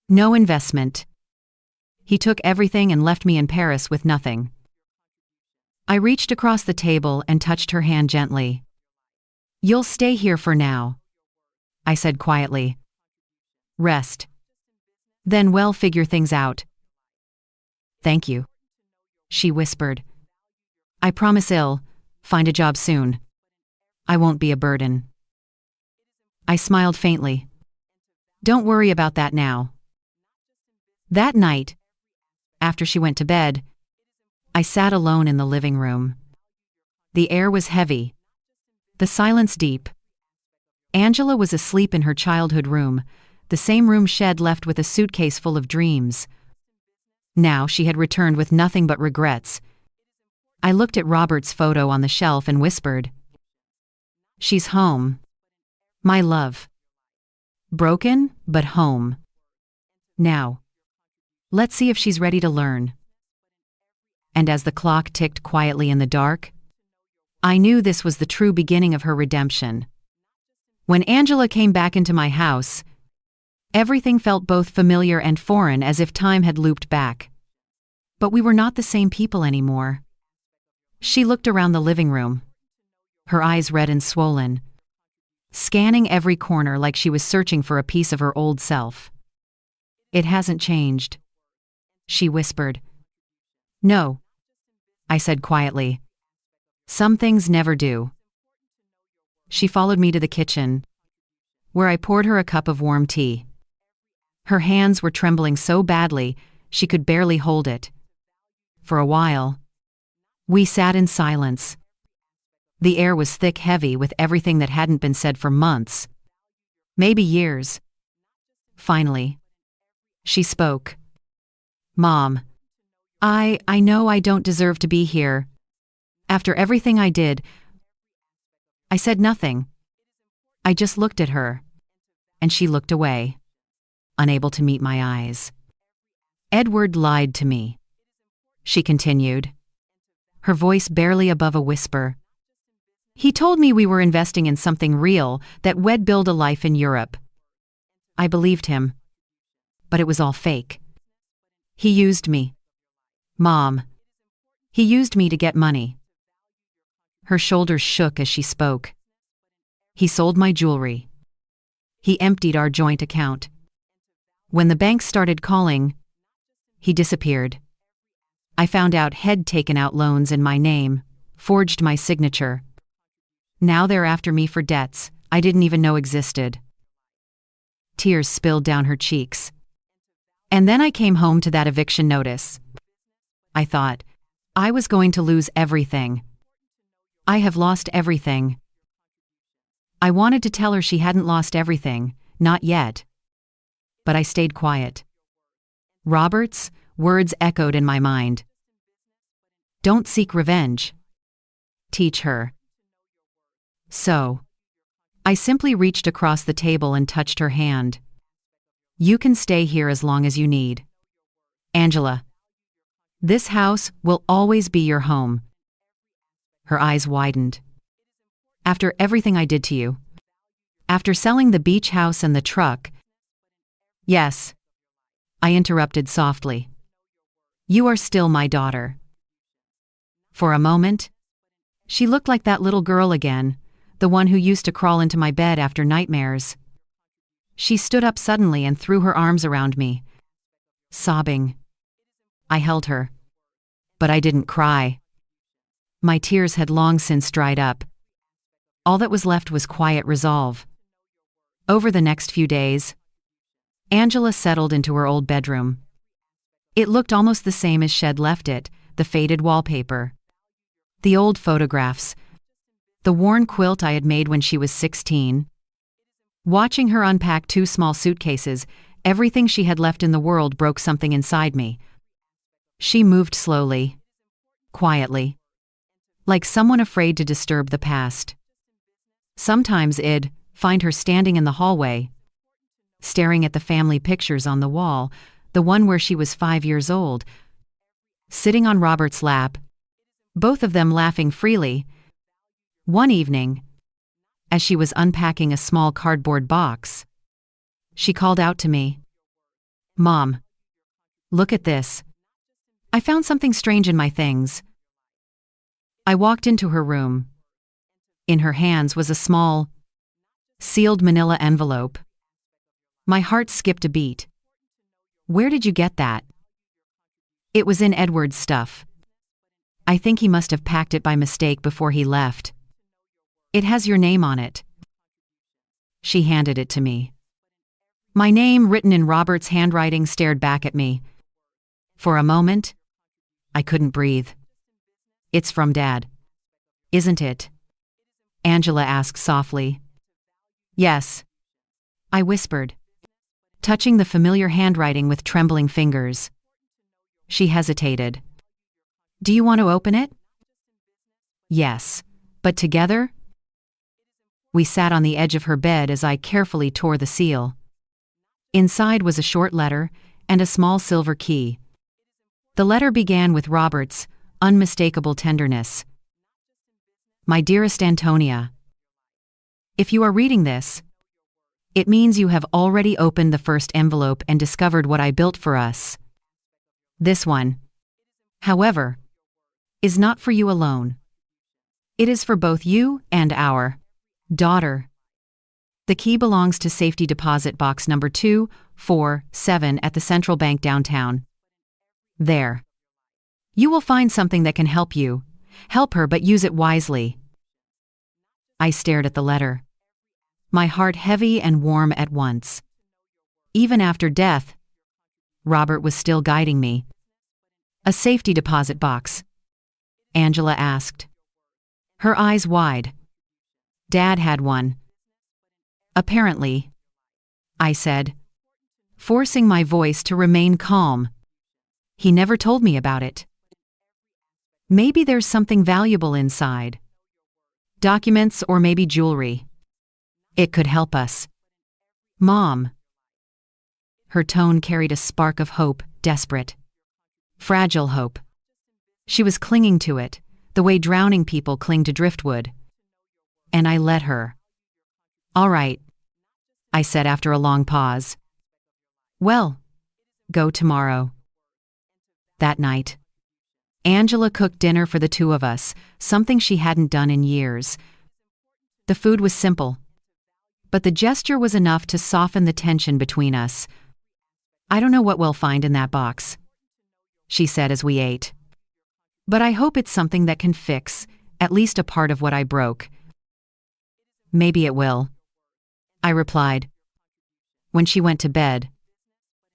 No investment. He took everything and left me in Paris with nothing. I reached across the table and touched her hand gently. You'll stay here for now, I said quietly. Rest. Then we'll figure things out. Thank you, she whispered. I promise I'll find a job soon. I won't be a burden. I smiled faintly. Don't worry about that now. That night, after she went to bed, I sat alone in the living room. The air was heavy, the silence deep. Angela was asleep in her childhood room, the same room Shed left with a suitcase full of dreams. Now she had returned with nothing but regrets. I looked at Robert's photo on the shelf and whispered, She's home. My love. Broken, but home. Now, let's see if she's ready to learn. And as the clock ticked quietly in the dark, I knew this was the true beginning of her redemption. When Angela came back into my house, everything felt both familiar and foreign, as if time had looped back. But we were not the same people anymore. She looked around the living room, her eyes red and swollen, scanning every corner like she was searching for a piece of her old self. It hasn't changed, she whispered. No, I said quietly. Some things never do. She followed me to the kitchen, where I poured her a cup of warm tea. Her hands were trembling so badly she could barely hold it. For a while, we sat in silence. The air was thick, heavy with everything that hadn't been said for months, maybe years. Finally, she spoke. Mom, I know I don't deserve to be here. After everything I did, I said nothing. I just looked at her, and she looked away, unable to meet my eyes. Edward lied to me, she continued. her voice barely above a whisper. He told me we were investing in something real, that we'd build a life in Europe. I believed him. But it was all fake. He used me. Mom. He used me to get money. Her shoulders shook as she spoke. He sold my jewelry. He emptied our joint account. When the bank started calling, he disappeared. I found out he'd taken out loans in my name, forged my signature. Now they're after me for debts I didn't even know existed. Tears spilled down her cheeks. And then I came home to that eviction notice. I thought, I was going to lose everything. I have lost everything. I wanted to tell her she hadn't lost everything, not yet. But I stayed quiet. Robert's words echoed in my mind. Don't seek revenge. Teach her. So, I simply reached across the table and touched her hand. You can stay here as long as you need. Angela. This house will always be your home. Her eyes widened. After everything I did to you. After selling the beach house and the truck. Yes. I interrupted softly. You are still my daughter. For a moment, she looked like that little girl again, the one who used to crawl into my bed after nightmares. She stood up suddenly and threw her arms around me, sobbing. I held her. But I didn't cry. My tears had long since dried up. All that was left was quiet resolve. Over the next few days, Angela settled into her old bedroom. It looked almost the same as she'd left it, the faded wallpaper. The old photographs. The worn quilt I had made when she was 16. Watching her unpack 2 small suitcases, everything she had left in the world broke something inside me. She moved slowly, quietly, like someone afraid to disturb the past. Sometimes I'd find her standing in the hallway, staring at the family pictures on the wall, the one where she was 5 years old, sitting on Robert's lap, both of them laughing freely. One evening, as she was unpacking a small cardboard box, she called out to me, Mom, look at this. I found something strange in my things. I walked into her room. In her hands was a small, sealed manila envelope. My heart skipped a beat. Where did you get that? It was in Edward's stuff. I think he must have packed it by mistake before he left. It has your name on it. She handed it to me. My name, written in Robert's handwriting, stared back at me. For a moment, I couldn't breathe. It's from Dad. Isn't it? Angela asked softly. Yes, I whispered, touching the familiar handwriting with trembling fingers. She hesitated. Do you want to open it? Yes, but together? We sat on the edge of her bed as I carefully tore the seal. Inside was a short letter and a small silver key. The letter began with Robert's unmistakable tenderness. My dearest Antonia, if you are reading this, it means you have already opened the first envelope and discovered what I built for us. This one, however, is not for you alone. It is for both you and our daughter. The key belongs to safety deposit box number 247 at the Central Bank downtown. There. You will find something that can help you. Help her, but use it wisely. I stared at the letter, my heart heavy and warm at once. Even after death, Robert was still guiding me. A safety deposit box? Angela asked, her eyes wide. Dad had one. Apparently, I said, forcing my voice to remain calm. He never told me about it. Maybe there's something valuable inside. Documents or maybe jewelry. It could help us. Mom. Her tone carried a spark of hope, desperate. Fragile hope. She was clinging to it, the way drowning people cling to driftwood. And I let her. "All right," I said after a long pause. "Well, go tomorrow." That night, Angela cooked dinner for the two of us, something she hadn't done in years. The food was simple, but the gesture was enough to soften the tension between us. "I don't know what we'll find in that box," she said as we ate. "But I hope it's something that can fix at least a part of what I broke." "Maybe it will," I replied. When she went to bed,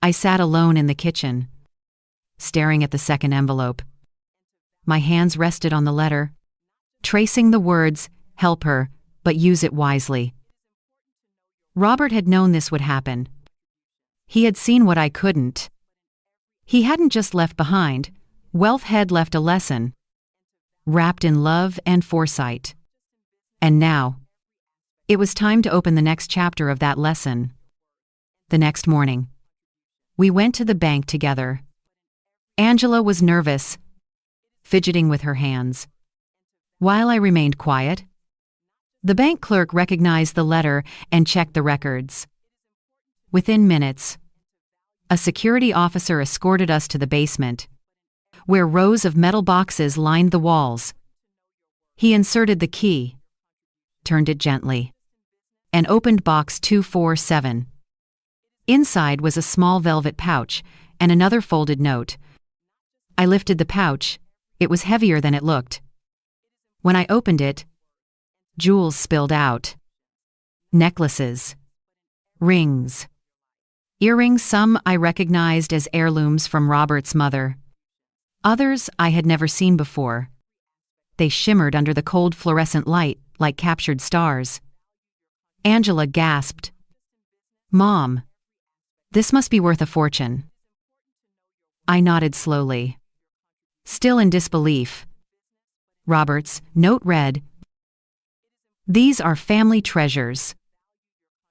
I sat alone in the kitchen, staring at the second envelope. My hands rested on the letter, tracing the words, "Help her, but use it wisely." Robert had known this would happen. He had seen what I couldn't. He hadn't just left behind, wealth had left a lesson, wrapped in love and foresight. And now, it was time to open the next chapter of that lesson. The next morning, we went to the bank together. Angela was nervous, fidgeting with her hands, while I remained quiet. The bank clerk recognized the letter and checked the records. Within minutes, a security officer escorted us to the basement, where rows of metal boxes lined the walls. He inserted the key, turned it gently, and opened box 247. Inside was a small velvet pouch and another folded note. I lifted the pouch. It was heavier than it looked. When I opened it, jewels spilled out. Necklaces, rings, earrings, some I recognized as heirlooms from Robert's mother. Others I had never seen before. They shimmered under the cold fluorescent light like captured stars. Angela gasped, "Mom, this must be worth a fortune." I nodded slowly, still in disbelief. Robert's note read, "These are family treasures.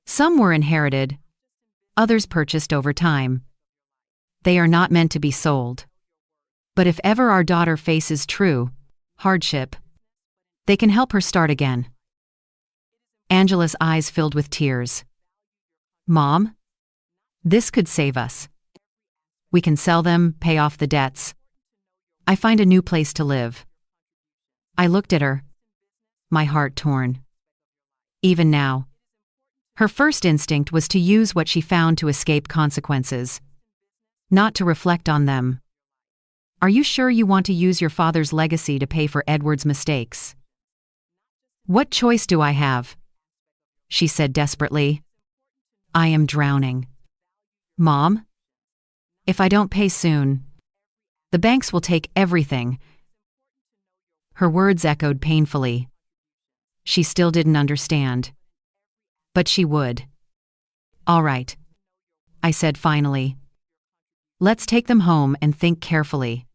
Some were inherited, others purchased over time. They are not meant to be sold. But if ever our daughter faces true hardship, they can help her start again." Angela's eyes filled with tears. "Mom, this could save us. We can sell them, pay off the debts. I find a new place to live." I looked at her, my heart torn. Even now, her first instinct was to use what she found to escape consequences, not to reflect on them. "Are you sure you want to use your father's legacy to pay for Edward's mistakes?" "What choice do I have?" she said desperately. "I am drowning. Mom, if I don't pay soon, the banks will take everything." Her words echoed painfully. She still didn't understand. But she would. "All right," I said finally. "Let's take them home and think carefully.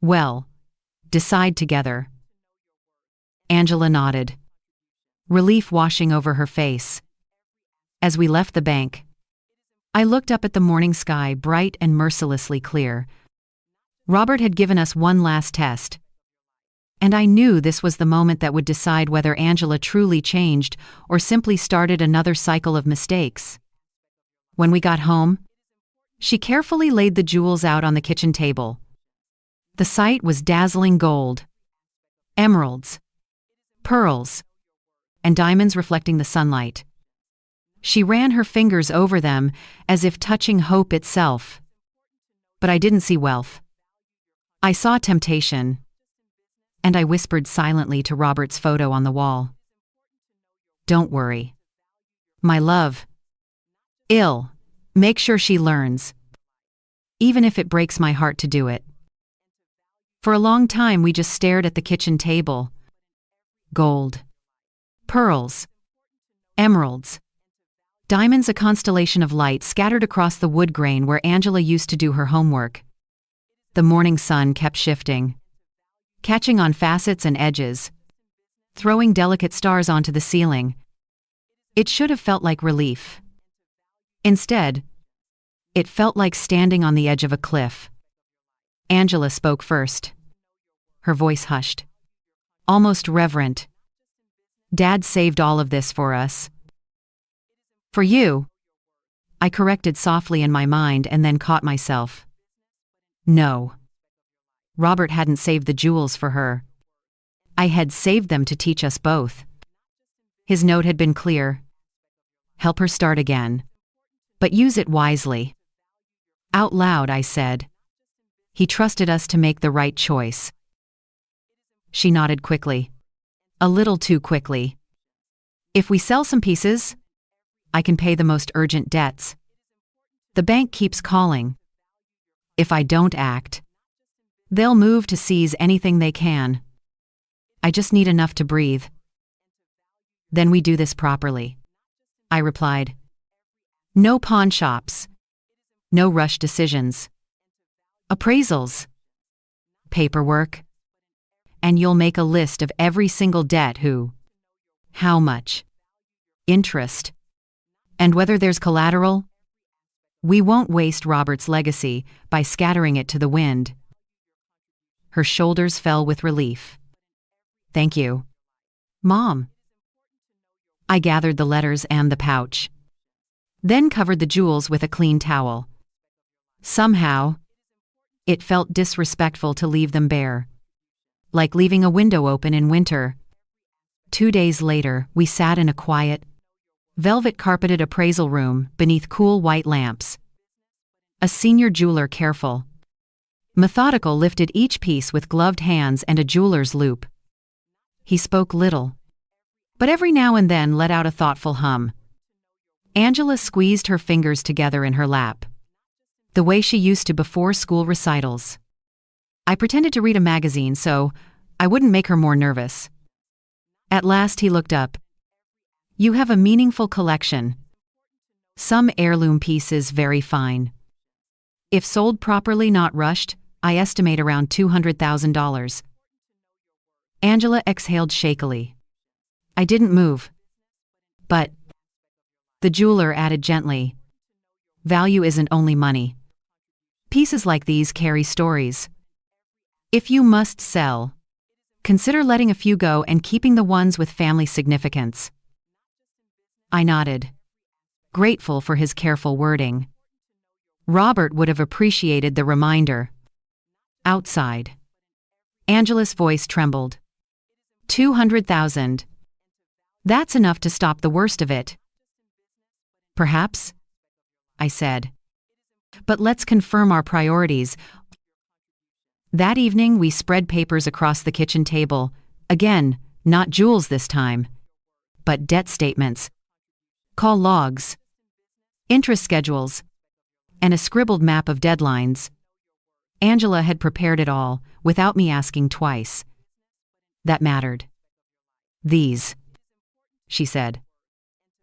Well, decide together." Angela nodded, relief washing over her face. As we left the bank, I looked up at the morning sky, bright and mercilessly clear. Robert had given us one last test, and I knew this was the moment that would decide whether Angela truly changed or simply started another cycle of mistakes. When we got home, she carefully laid the jewels out on the kitchen table. The sight was dazzling gold, emeralds, pearls, and diamonds reflecting the sunlight. She ran her fingers over them as if touching hope itself. But I didn't see wealth. I saw temptation. And I whispered silently to Robert's photo on the wall, "Don't worry. My love. Make sure she learns. Even if it breaks my heart to do it." For a long time we just stared at the kitchen table. Gold, pearls, emeralds, diamonds, a constellation of light scattered across the wood grain where Angela used to do her homework. The morning sun kept shifting, catching on facets and edges, throwing delicate stars onto the ceiling. It should have felt like relief. Instead, it felt like standing on the edge of a cliff. Angela spoke first, her voice hushed. almost reverent. Dad saved all of this for us. For you, I corrected softly in my mind and then caught myself. No. Robert hadn't saved the jewels for her. I had saved them to teach us both. His note had been clear. Help her start again. But use it wisely. Out loud, I said. He trusted us to make the right choice. She nodded quickly. A little too quickly. If we sell some pieces, I can pay the most urgent debts. The bank keeps calling. If I don't act, they'll move to seize anything they can. I just need enough to breathe. Then we do this properly, I replied. No pawn shops. No rush decisions. Appraisals. Paperwork. And you'll make a list of every single debt who, how much, interest, and whether there's collateral. We won't waste Robert's legacy by scattering it to the wind. Her shoulders fell with relief. Thank you, Mom. I gathered the letters and the pouch, then covered the jewels with a clean towel. Somehow, it felt disrespectful to leave them bare, like leaving a window open in winter. 2 days later, we sat in a quiet, velvet-carpeted appraisal room beneath cool white lamps. A senior jeweler, careful, methodical, lifted each piece with gloved hands and a jeweler's loupe. He spoke little, but every now and then let out a thoughtful hum. Angela squeezed her fingers together in her lap, the way she used to before school recitals. I pretended to read a magazine so I wouldn't make her more nervous. At last he looked up. You have a meaningful collection. Some heirloom pieces very fine. If sold properly, not rushed, I estimate around $200,000. Angela exhaled shakily. I didn't move. But, the jeweler added gently, value isn't only money. Pieces like these carry stories. If you must sell, consider letting a few go and keeping the ones with family significance. I nodded, grateful for his careful wording. Robert would have appreciated the reminder. Outside, Angela's voice trembled. 200,000. That's enough to stop the worst of it. Perhaps, I said. But let's confirm our priorities. That evening we spread papers across the kitchen table. Again, not jewels this time, but debt statements, call logs, interest schedules, and a scribbled map of deadlines. Angela had prepared it all, without me asking twice. That mattered. These, she said,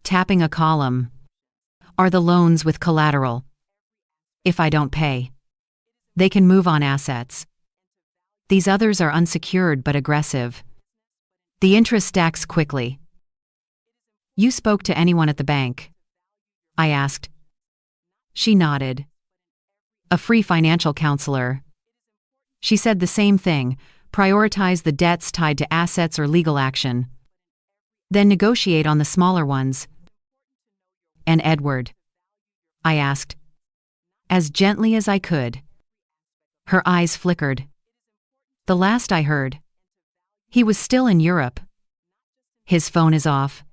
tapping a column, are the loans with collateral. If I don't pay, they can move on assets. These others are unsecured but aggressive. The interest stacks quickly. You spoke to anyone at the bank? I asked. She nodded. A free financial counselor. She said the same thing, prioritize the debts tied to assets or legal action. Then negotiate on the smaller ones. And Edward? I asked, as gently as I could. Her eyes flickered. The last I heard, he was still in Europe. His phone is off.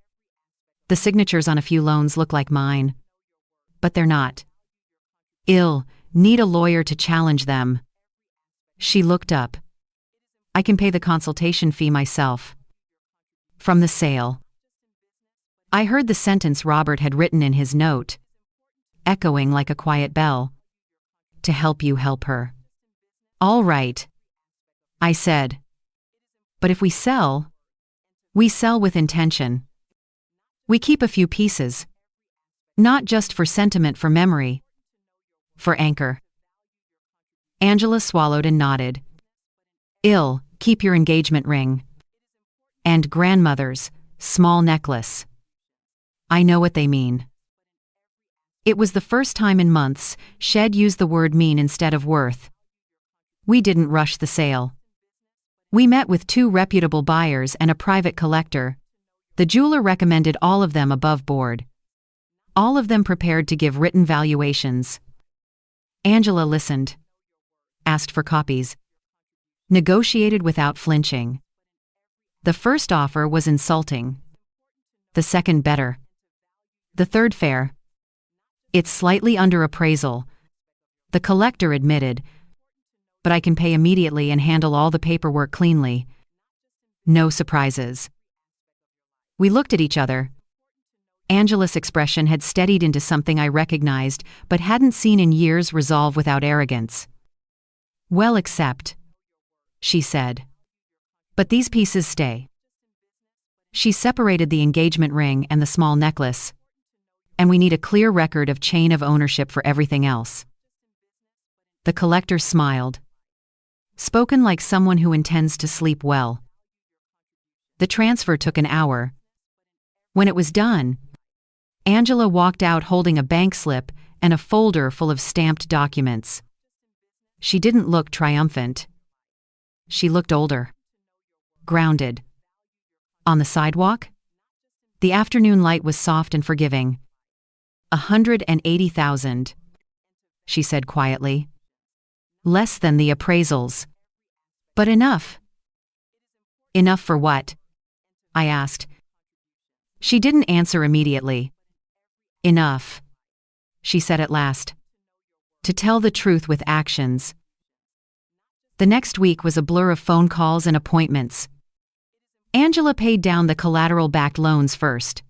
The signatures on a few loans look like mine. But they're not. Ill, need a lawyer to challenge them. She looked up. I can pay the consultation fee myself. From the sale. I heard the sentence Robert had written in his note, echoing like a quiet bell. To help you help her. All right, I said. But if we sell with intention. We keep a few pieces. Not just for sentiment, for memory. For anchor. Angela swallowed and nodded. Ill, keep your engagement ring. And grandmother's small necklace. I know what they mean. It was the first time in months Shed used the word mean instead of worth. We didn't rush the sale. We met with 2 reputable buyers and a private collector. The jeweler recommended all of them above board. All of them prepared to give written valuations. Angela listened. Asked for copies. Negotiated without flinching. The first offer was insulting. The second better. The third fair. It's slightly under appraisal. The collector admitted. But I can pay immediately and handle all the paperwork cleanly. No surprises. We looked at each other. Angela's expression had steadied into something I recognized but hadn't seen in years resolve without arrogance. Well, accept, she said. But these pieces stay. She separated the engagement ring and the small necklace. And we need a clear record of chain of ownership for everything else. The collector smiled. Spoken like someone who intends to sleep well. The transfer took an hour. When it was done, Angela walked out holding a bank slip and a folder full of stamped documents. She didn't look triumphant. She looked older. Grounded. On the sidewalk? The afternoon light was soft and forgiving. 180,000, she said quietly. Less than the appraisals. But enough. Enough for what? I asked. She didn't answer immediately. Enough, she said at last. To tell the truth with actions. The next week was a blur of phone calls and appointments. Angela paid down the collateral-backed loans first.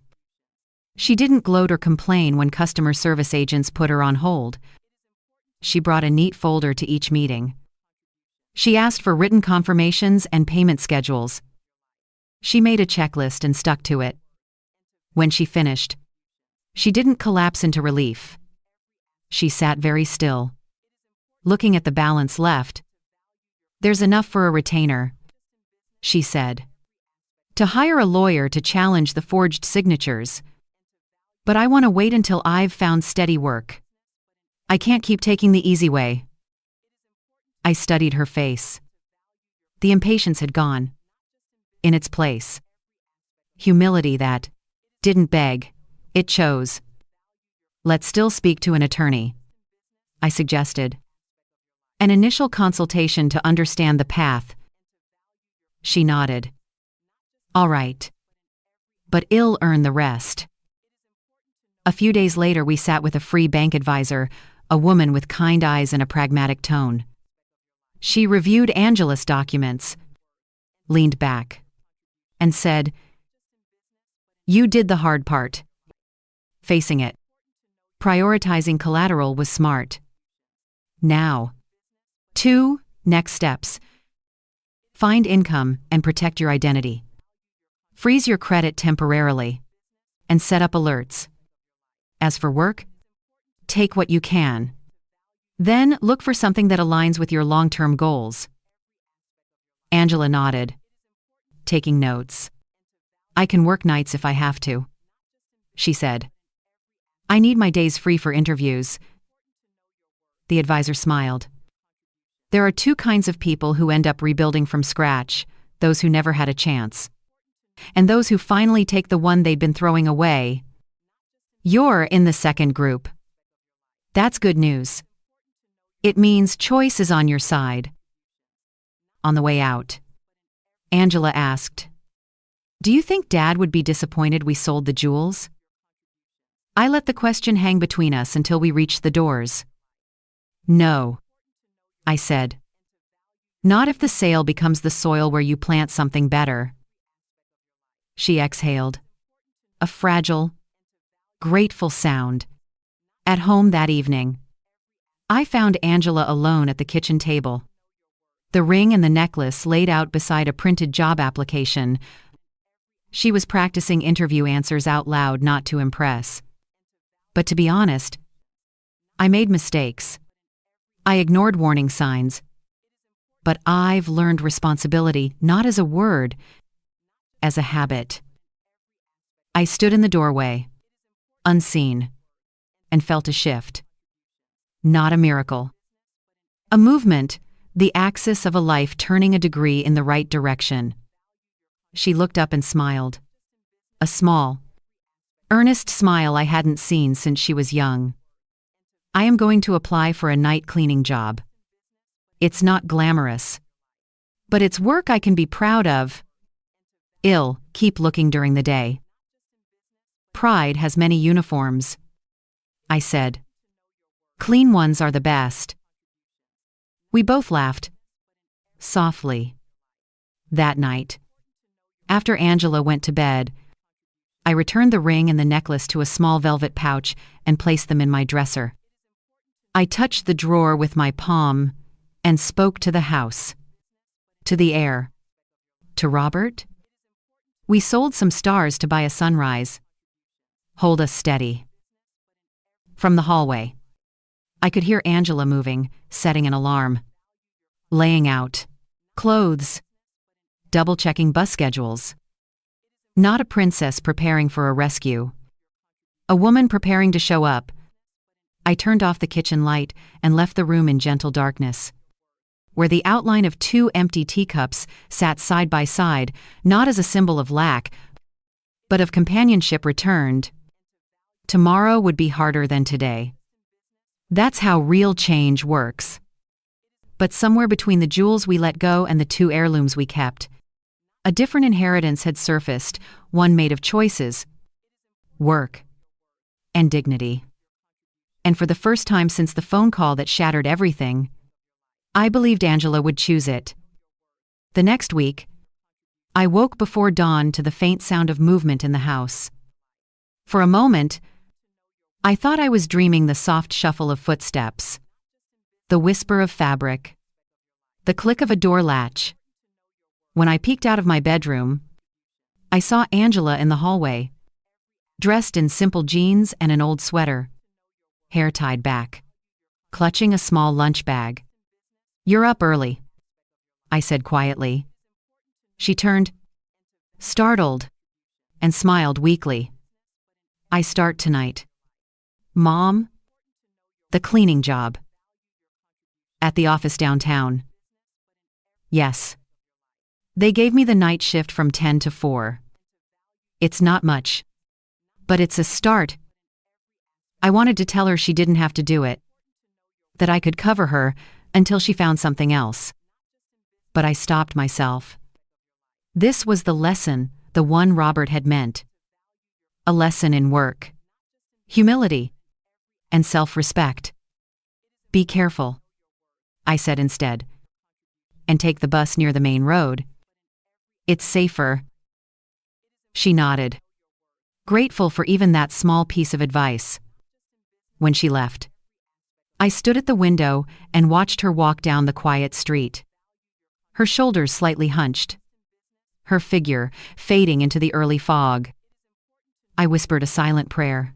She didn't gloat or complain when customer service agents put her on hold. She brought a neat folder to each meeting. She asked for written confirmations and payment schedules. She made a checklist and stuck to it. When she finished, she didn't collapse into relief. She sat very still, looking at the balance left. There's enough for a retainer, she said. To hire a lawyer to challenge the forged signatures. But I want to wait until I've found steady work. I can't keep taking the easy way. I studied her face. The impatience had gone. In its place, humility that didn't beg, it chose. Let's still speak to an attorney, I suggested. An initial consultation to understand the path. She nodded. All right. But I'll earn the rest. A few days later we sat with a free bank advisor, a woman with kind eyes and a pragmatic tone. She reviewed Angela's documents, leaned back, and said, You did the hard part. Facing it. Prioritizing collateral was smart. Now. 2 next steps. Find income and protect your identity. Freeze your credit temporarily. And set up alerts. As for work, take what you can. Then look for something that aligns with your long-term goals. Angela nodded, taking notes. I can work nights if I have to, she said. I need my days free for interviews. The advisor smiled. There are 2 kinds of people who end up rebuilding from scratch, those who never had a chance. And those who finally take the one they'd been throwing away. You're in the second group. That's good news. It means choice is on your side. On the way out, Angela asked, Do you think Dad would be disappointed we sold the jewels? I let the question hang between us until we reached the doors. No, I said. Not if the sale becomes the soil where you plant something better. She exhaled. A fragile, grateful sound. At home that evening, I found Angela alone at the kitchen table. The ring and the necklace laid out beside a printed job application. She was practicing interview answers out loud not to impress. But to be honest, I made mistakes. I ignored warning signs. But I've learned responsibility not as a word, as a habit. I stood in the doorway, unseen, and felt a shift. Not a miracle. A movement, The axis of a life turning a degree in the right direction. She looked up and smiled. A small, earnest smile I hadn't seen since she was young. I am going to apply for a night cleaning job. It's not glamorous, but it's work I can be proud of. Keep looking during the day. Pride has many uniforms, I said. Clean ones are the best. We both laughed. Softly. That night, after Angela went to bed, I returned the ring and the necklace to a small velvet pouch and placed them in my dresser. I touched the drawer with my palm and spoke to the house, to the air, to Robert. We sold some stars to buy a sunrise. Hold us steady. From the hallway, I could hear Angela moving, setting an alarm, laying out clothes, double-checking bus schedules. Not a princess preparing for a rescue. A woman preparing to show up. I turned off the kitchen light and left the room in gentle darkness, where the outline of two empty teacups sat side by side, not as a symbol of lack, but of companionship returned. Tomorrow would be harder than today. That's how real change works. But somewhere between the jewels we let go and the two heirlooms we kept, a different inheritance had surfaced, one made of choices, work, and dignity. And for the first time since the phone call that shattered everything, I believed Angela would choose it. The next week, I woke before dawn to the faint sound of movement in the house. For a moment, I thought I was dreaming the soft shuffle of footsteps, the whisper of fabric, the click of a door latch. When I peeked out of my bedroom, I saw Angela in the hallway, dressed in simple jeans and an old sweater, hair tied back, clutching a small lunch bag. "You're up early," I said quietly. She turned, startled, and smiled weakly. "I start tonight." "Mom?" "The cleaning job. At the office downtown." "Yes." They gave me the night shift from 10 to 4. It's not much, but it's a start. I wanted to tell her she didn't have to do it, that I could cover her until she found something else. But I stopped myself. This was the lesson, the one Robert had meant. A lesson in work, humility, and self-respect. "Be careful," I said instead, "and take the bus near the main road. It's safer." She nodded, grateful for even that small piece of advice. When she left, I stood at the window and watched her walk down the quiet street, her shoulders slightly hunched, her figure fading into the early fog. I whispered a silent prayer.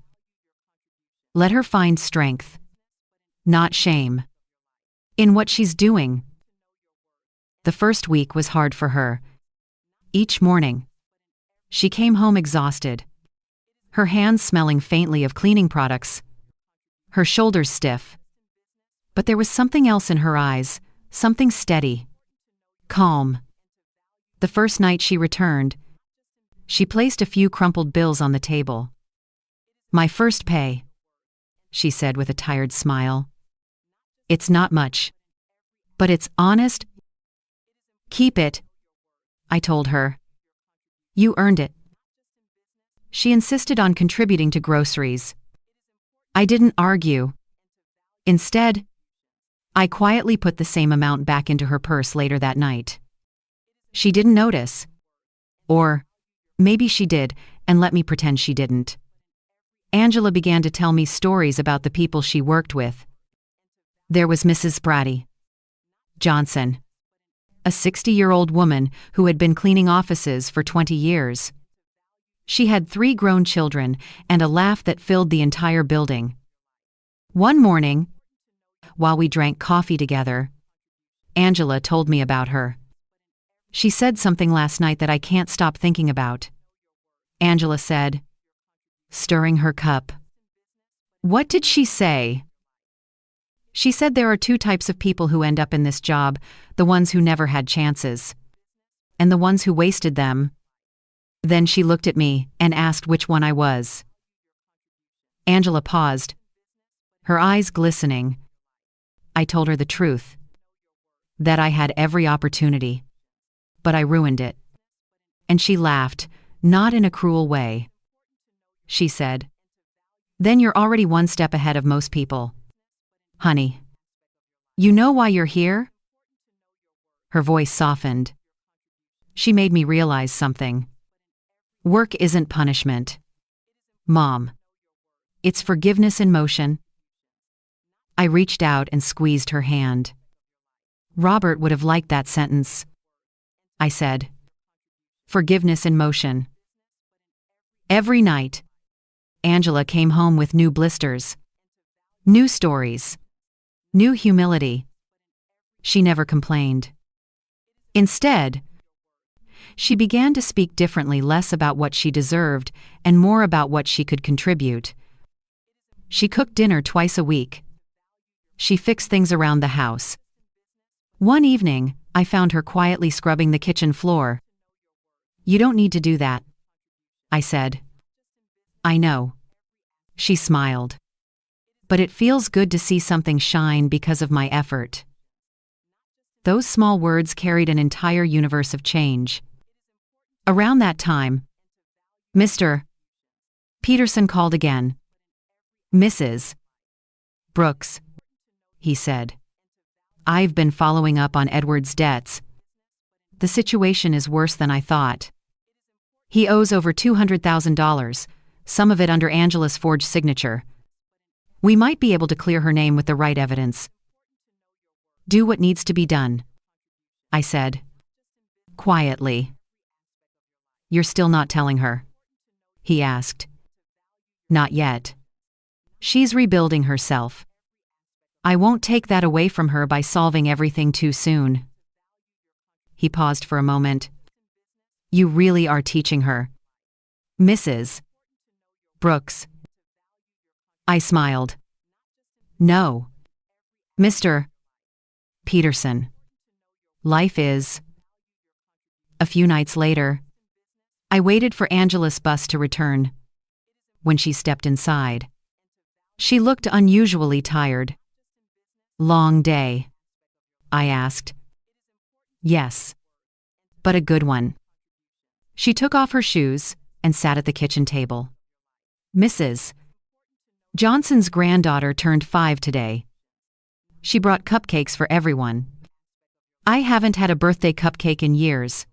Let her find strength, not shame, in what she's doing. The first week was hard for her. Each morning, she came home exhausted, her hands smelling faintly of cleaning products, her shoulders stiff. But there was something else in her eyes, something steady, calm. The first night she returned, she placed a few crumpled bills on the table. "My first pay," she said with a tired smile. "It's not much, but it's honest." "Keep it," I told her. "You earned it." She insisted on contributing to groceries. I didn't argue. Instead, I quietly put the same amount back into her purse later that night. She didn't notice. Or maybe she did, and let me pretend she didn't. Angela began to tell me stories about the people she worked with. There was Mrs. Spratty Johnson, a 60-year-old woman who had been cleaning offices for 20 years. She had 3 grown children and a laugh that filled the entire building. One morning, while we drank coffee together, Angela told me about her. She said something last night that I can't stop thinking about. Angela said, stirring her cup. "What did she say?" She said there are two types of people who end up in this job, the ones who never had chances, and the ones who wasted them. Then she looked at me and asked which one I was. Angela paused, her eyes glistening. I told her the truth. That I had every opportunity. But I ruined it. And she laughed, not in a cruel way. She said, "Then you're already one step ahead of most people. Honey, you know why you're here?" Her voice softened. She made me realize something. Work isn't punishment. Mom. It's forgiveness in motion. I reached out and squeezed her hand. Robert would have liked that sentence. I said, "Forgiveness in motion." Every night, Angela came home with new blisters, new stories, new humility. She never complained. Instead, she began to speak differently, less about what she deserved and more about what she could contribute. She cooked dinner twice a week. She fixed things around the house. One evening, I found her quietly scrubbing the kitchen floor. "You don't need to do that," I said. "I know." She smiled. "But it feels good to see something shine because of my effort." Those small words carried an entire universe of change. Around that time, Mr. Peterson called again. "Mrs. Brooks," he said. "I've been following up on Edward's debts. The situation is worse than I thought. He owes over $200,000, some of it under Angela's forged signature. We might be able to clear her name with the right evidence. Do what needs to be done," I said, quietly. "You're still not telling her?" he asked. "Not yet. She's rebuilding herself. I won't take that away from her by solving everything too soon." He paused for a moment. "You really are teaching her, Mrs. Brooks?" I smiled. "No, Mr. Peterson. Life is." A few nights later, I waited for Angela's bus to return. When she stepped inside, she looked unusually tired. "Long day?" I asked. "Yes, but a good one." She took off her shoes and sat at the kitchen table. "Mrs. Johnson's granddaughter turned 5 today. She brought cupcakes for everyone. I haven't had a birthday cupcake in years."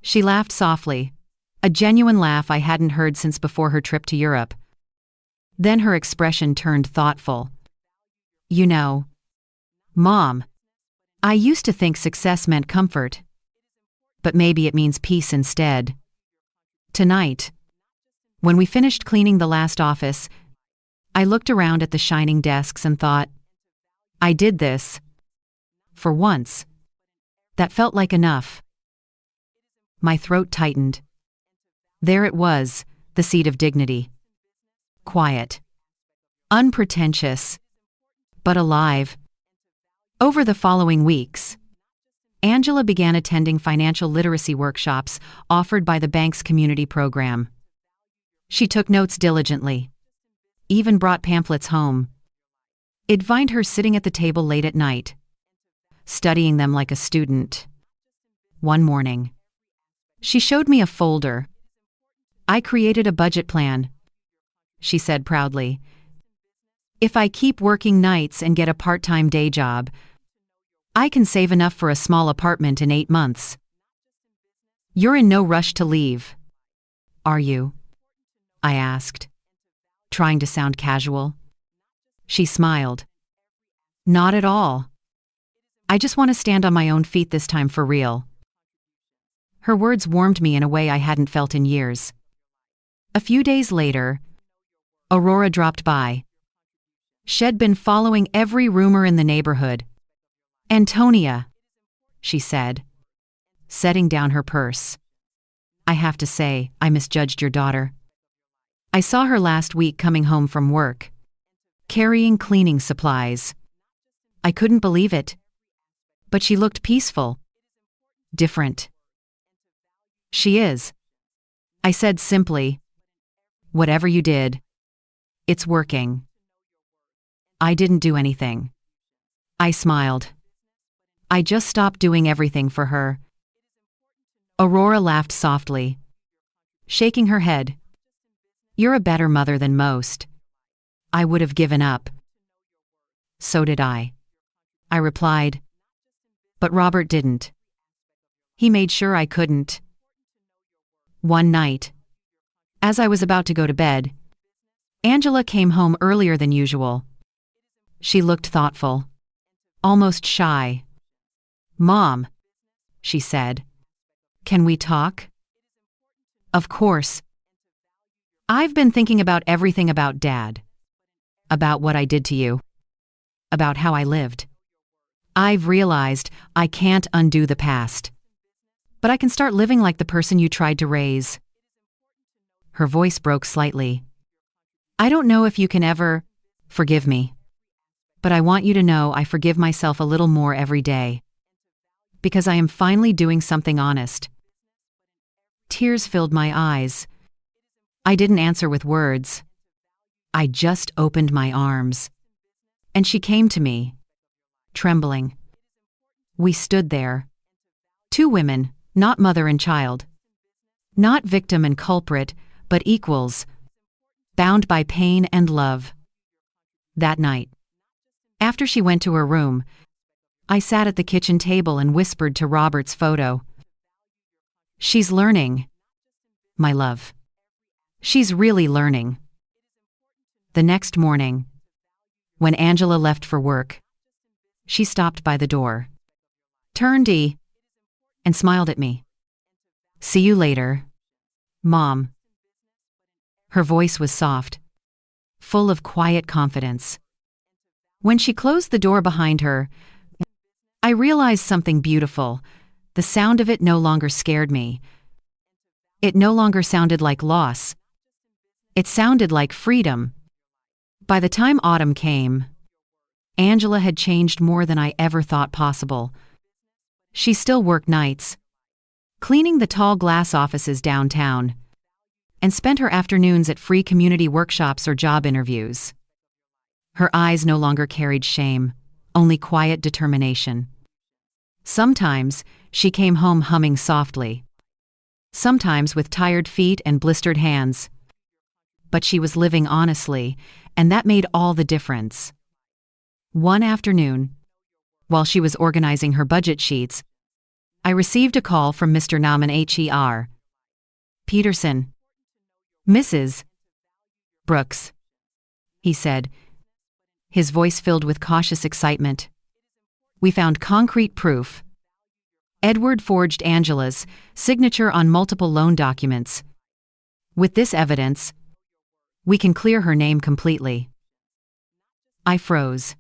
She laughed softly, a genuine laugh I hadn't heard since before her trip to Europe. Then her expression turned thoughtful. "You know, Mom, I used to think success meant comfort. But maybe it means peace instead. Tonight, when we finished cleaning the last office, I looked around at the shining desks and thought, I did this. For once. That felt like enough." My throat tightened. There it was, the seat of dignity. Quiet. Unpretentious. But alive. Over the following weeks, Angela began attending financial literacy workshops offered by the bank's community program. She took notes diligently. Even brought pamphlets home. I'd find her sitting at the table late at night, studying them like a student. One morning, she showed me a folder. "I created a budget plan," she said proudly. "If I keep working nights and get a part-time day job, I can save enough for a small apartment in 8 months. You're in no rush to leave, are you?" I asked, trying to sound casual. She smiled. "Not at all. I just want to stand on my own feet this time for real." Her words warmed me in a way I hadn't felt in years. A few days later, Aurora dropped by. She'd been following every rumor in the neighborhood. "Antonia," she said, setting down her purse. "I have to say, I misjudged your daughter. I saw her last week coming home from work. carrying cleaning supplies. I couldn't believe it. But she looked peaceful. Different. She is. I said simply. Whatever you did, it's working. I didn't do anything. I smiled. I just stopped doing everything for her. Aurora laughed softly, shaking her head. You're a better mother than most. I would have given up. So did I replied. But Robert didn't. He made sure I couldn't. One night, as I was about to go to bed, Angela came home earlier than usual. She looked thoughtful, almost shy. Mom, she said, can we talk? Of course. I've been thinking about everything about Dad. About what I did to you. About how I lived. I've realized I can't undo the past. But I can start living like the person you tried to raise. Her voice broke slightly. I don't know if you can ever forgive me. But I want you to know I forgive myself a little more every day. Because I am finally doing something honest. Tears filled my eyes. I didn't answer with words. I just opened my arms. And she came to me, trembling. We stood there. Two women, not mother and child. Not victim and culprit, but equals. Bound by pain and love. That night, after she went to her room, I sat at the kitchen table and whispered to Robert's photo. She's learning, my love. She's really learning. The next morning, when Angela left for work, she stopped by the door, turned and smiled at me. See you later, Mom. Her voice was soft, full of quiet confidence. When she closed the door behind her, I realized something beautiful. The sound of it no longer scared me. It no longer sounded like loss. It sounded like freedom. By the time autumn came, Angela had changed more than I ever thought possible. She still worked nights, cleaning the tall glass offices downtown, and spent her afternoons at free community workshops or job interviews. Her eyes no longer carried shame, only quiet determination. Sometimes she came home humming softly. Sometimes with tired feet and blistered hands. But she was living honestly, and that made all the difference. One afternoon, while she was organizing her budget sheets, I received a call from Mr. Nauman Her. Peterson. Mrs. Brooks, he said, his voice filled with cautious excitement. We found concrete proof. Edward forged Angela's signature on multiple loan documents. With this evidence, we can clear her name completely. I froze.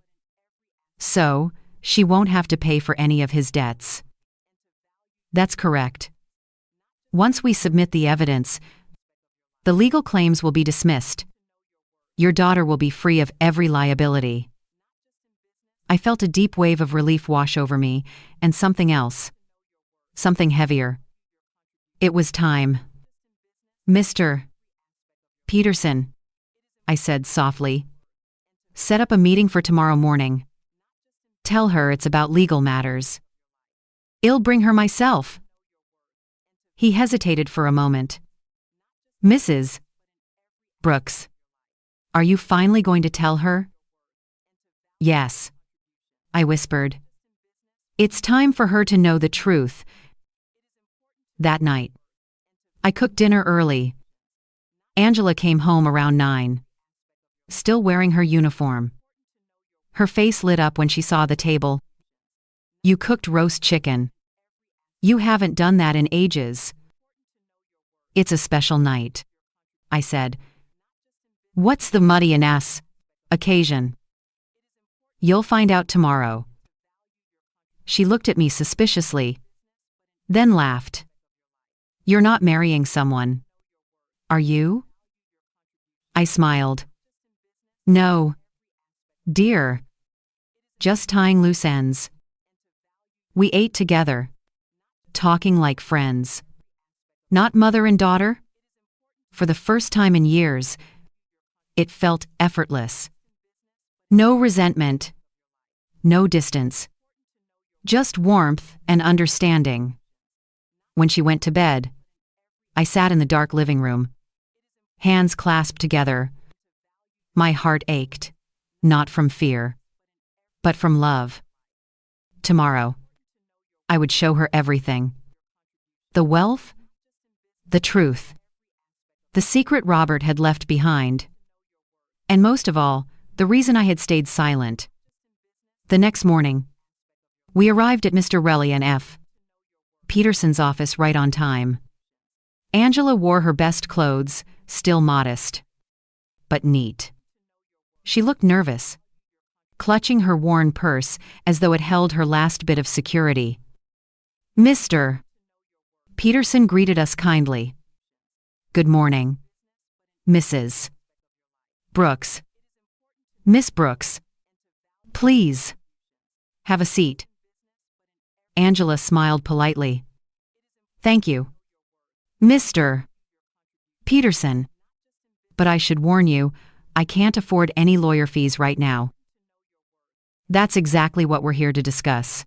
So, she won't have to pay for any of his debts. That's correct. Once we submit the evidence, the legal claims will be dismissed. Your daughter will be free of every liability. I felt a deep wave of relief wash over me, and something else. Something heavier. It was time. Mr. Peterson, I said softly. Set up a meeting for tomorrow morning. Tell her it's about legal matters. I'll bring her myself. He hesitated for a moment. Mrs. Brooks, are you finally going to tell her? Yes, I whispered. It's time for her to know the truth. That night, I cooked dinner early. Angela came home around 9, still wearing her uniform. Her face lit up when she saw the table. You cooked roast chicken. You haven't done that in ages. It's a special night, I said. What's the muddy and ass occasion? You'll find out tomorrow. She looked at me suspiciously, then laughed. You're not marrying someone, are you? I smiled. No, Dear. Just tying loose ends. We ate together. Talking like friends. Not mother and daughter? For the first time in years, it felt effortless. No resentment. No distance. Just warmth and understanding. When she went to bed, I sat in the dark living room, hands clasped together. My heart ached, not from fear, but from love. Tomorrow, I would show her everything. The wealth, the truth, the secret Robert had left behind, and most of all, the reason I had stayed silent. The next morning, we arrived at Mr. Relly and F. Peterson's office right on time. Angela wore her best clothes, still modest, but neat. She looked nervous, clutching her worn purse as though it held her last bit of security. Mr. Peterson greeted us kindly. Good morning. Mrs. Brooks. Miss Brooks. Please. Have a seat. Angela smiled politely. Thank you. Mr. Peterson. But I should warn you, I can't afford any lawyer fees right now. That's exactly what we're here to discuss,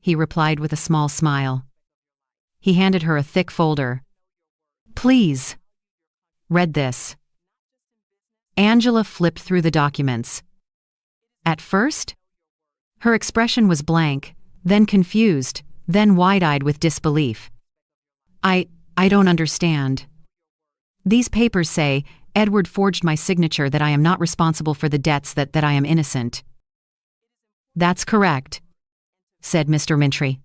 he replied with a small smile. He handed her a thick folder. Please. Read this. Angela flipped through the documents. At first, her expression was blank, then confused, then wide-eyed with disbelief. I don't understand. These papers say Edward forged my signature that I am not responsible for the debts that I am innocent. That's correct, said Mr. Mintry.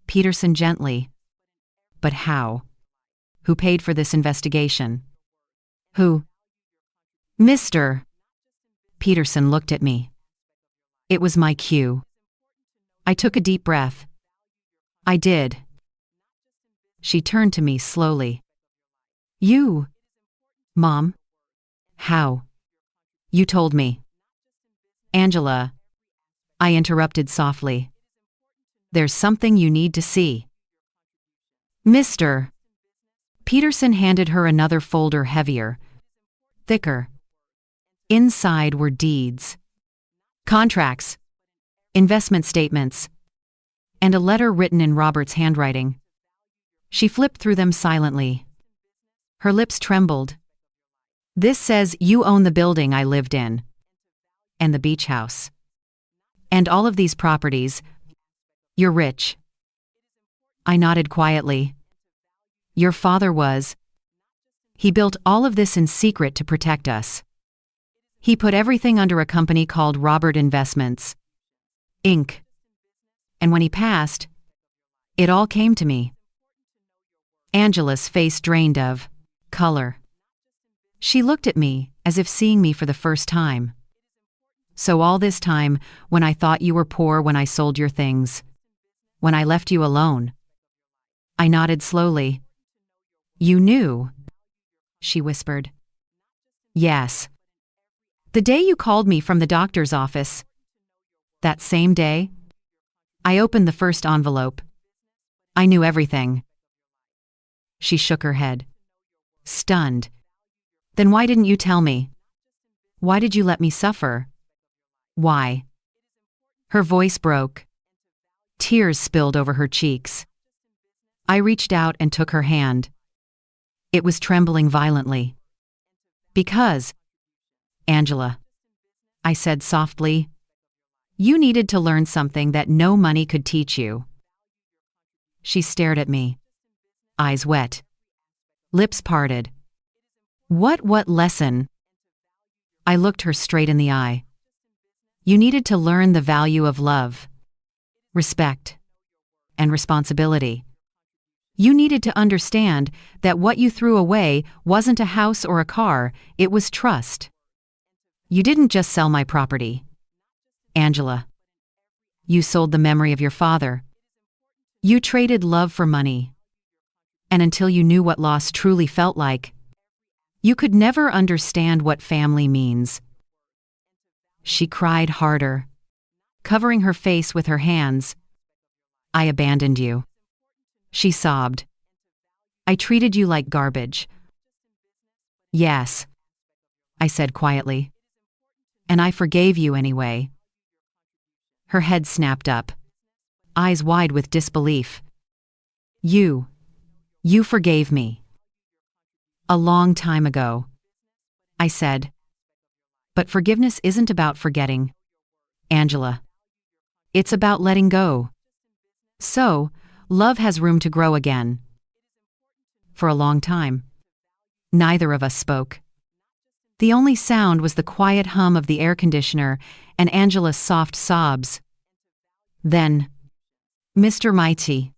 Peterson gently. But how? Who paid for this investigation? Who? Mr. Peterson looked at me. It was my cue. I took a deep breath. I did. She turned to me slowly. You? Mom? How? You told me. Angela. I interrupted softly. There's something you need to see. Mr. Peterson handed her another folder heavier, thicker. Inside were deeds, contracts, investment statements, and a letter written in Robert's handwriting. She flipped through them silently. Her lips trembled. This says you own the building I lived in, and the beach house, and all of these properties. You're rich. I nodded quietly. Your father was. He built all of this in secret to protect us. He put everything under a company called Robert Investments, Inc. And when he passed, it all came to me. Angela's face drained of color. She looked at me as if seeing me for the first time. So all this time, when I thought you were poor when I sold your things, when I left you alone. I nodded slowly. You knew, she whispered. Yes. The day you called me from the doctor's office. That same day, I opened the first envelope. I knew everything. She shook her head. Stunned. Then why didn't you tell me? Why did you let me suffer? Why? Her voice broke. Tears spilled over her cheeks. I reached out and took her hand. It was trembling violently. Because, Angela, I said softly, you needed to learn something that no money could teach you. She stared at me, eyes wet, lips parted. What lesson? I looked her straight in the eye. You needed to learn the value of love, respect, and responsibility. You needed to understand that what you threw away wasn't a house or a car, it was trust. You didn't just sell my property, Angela. You sold the memory of your father. You traded love for money. And until you knew what loss truly felt like, you could never understand what family means. She cried harder, covering her face with her hands. I abandoned you. She sobbed. I treated you like garbage. Yes, I said quietly. And I forgave you anyway. Her head snapped up, eyes wide with disbelief. You forgave me. A long time ago, I said. But forgiveness isn't about forgetting, Angela. It's about letting go. So, love has room to grow again. For a long time, neither of us spoke. The only sound was the quiet hum of the air conditioner and Angela's soft sobs. Then, Mr. Mighty.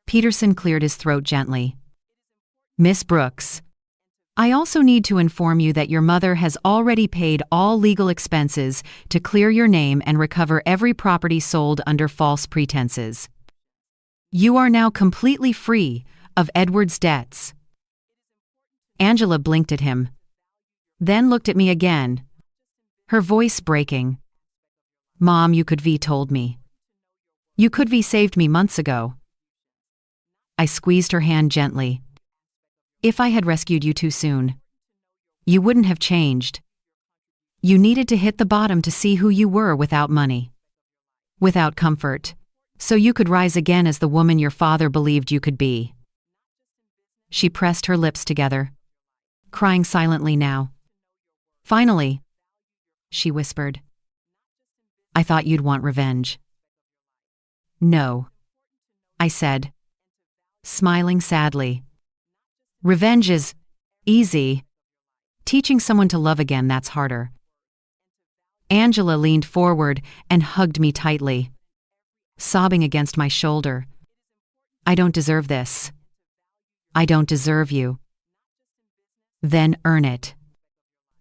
Peterson cleared his throat gently. Miss Brooks, I also need to inform you that your mother has already paid all legal expenses to clear your name and recover every property sold under false pretenses. You are now completely free of Edward's debts. Angela blinked at him, then looked at me again, her voice breaking. Mom, you could have told me. You could have saved me months ago. I squeezed her hand gently. If I had rescued you too soon, you wouldn't have changed. You needed to hit the bottom to see who you were without money, without comfort, so you could rise again as the woman your father believed you could be. She pressed her lips together, crying silently now. Finally, she whispered, I thought you'd want revenge. No, I said, smiling sadly. Revenge is easy. Teaching someone to love again, that's harder. Angela leaned forward and hugged me tightly, sobbing against my shoulder. I don't deserve this. I don't deserve you. Then earn it,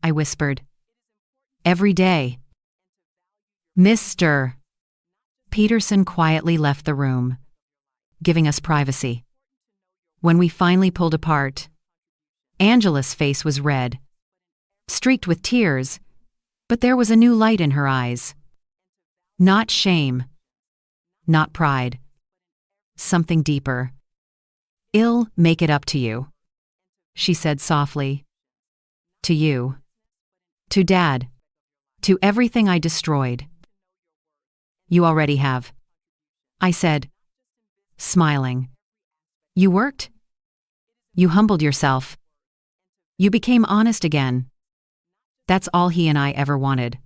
I whispered. Every day. Mr. Peterson quietly left the room, giving us privacy. When we finally pulled apart, Angela's face was red, streaked with tears, but there was a new light in her eyes. Not shame, not pride, something deeper. I'll make it up to you, she said softly. To you. To Dad. To everything I destroyed. You already have, I said, smiling. You worked? You humbled yourself. You became honest again. That's all he and I ever wanted.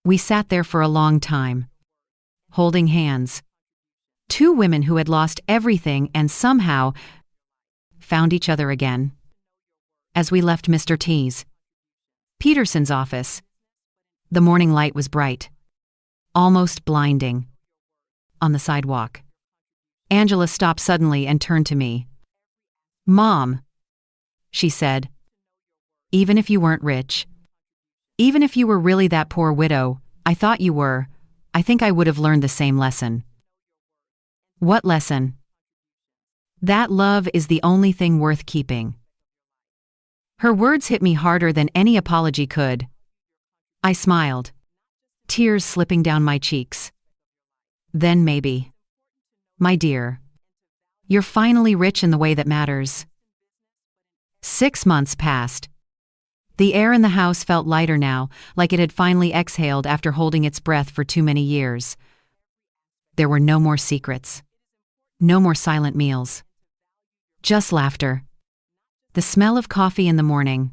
We sat there for a long time, holding hands. Two women who had lost everything and somehow found each other again. As we left Mr. Peterson's office, the morning light was bright, almost blinding. On the sidewalk, Angela stopped suddenly and turned to me. Mom, she said, even if you weren't rich, even if you were really that poor widow, I thought you were, I think I would have learned the same lesson. What lesson? That love is the only thing worth keeping. Her words hit me harder than any apology could. I smiled, tears slipping down my cheeks. Then maybe. My dear, you're finally rich in the way that matters. 6 months passed. The air in the house felt lighter now, like it had finally exhaled after holding its breath for too many years. There were no more secrets. No more silent meals. Just laughter. The smell of coffee in the morning.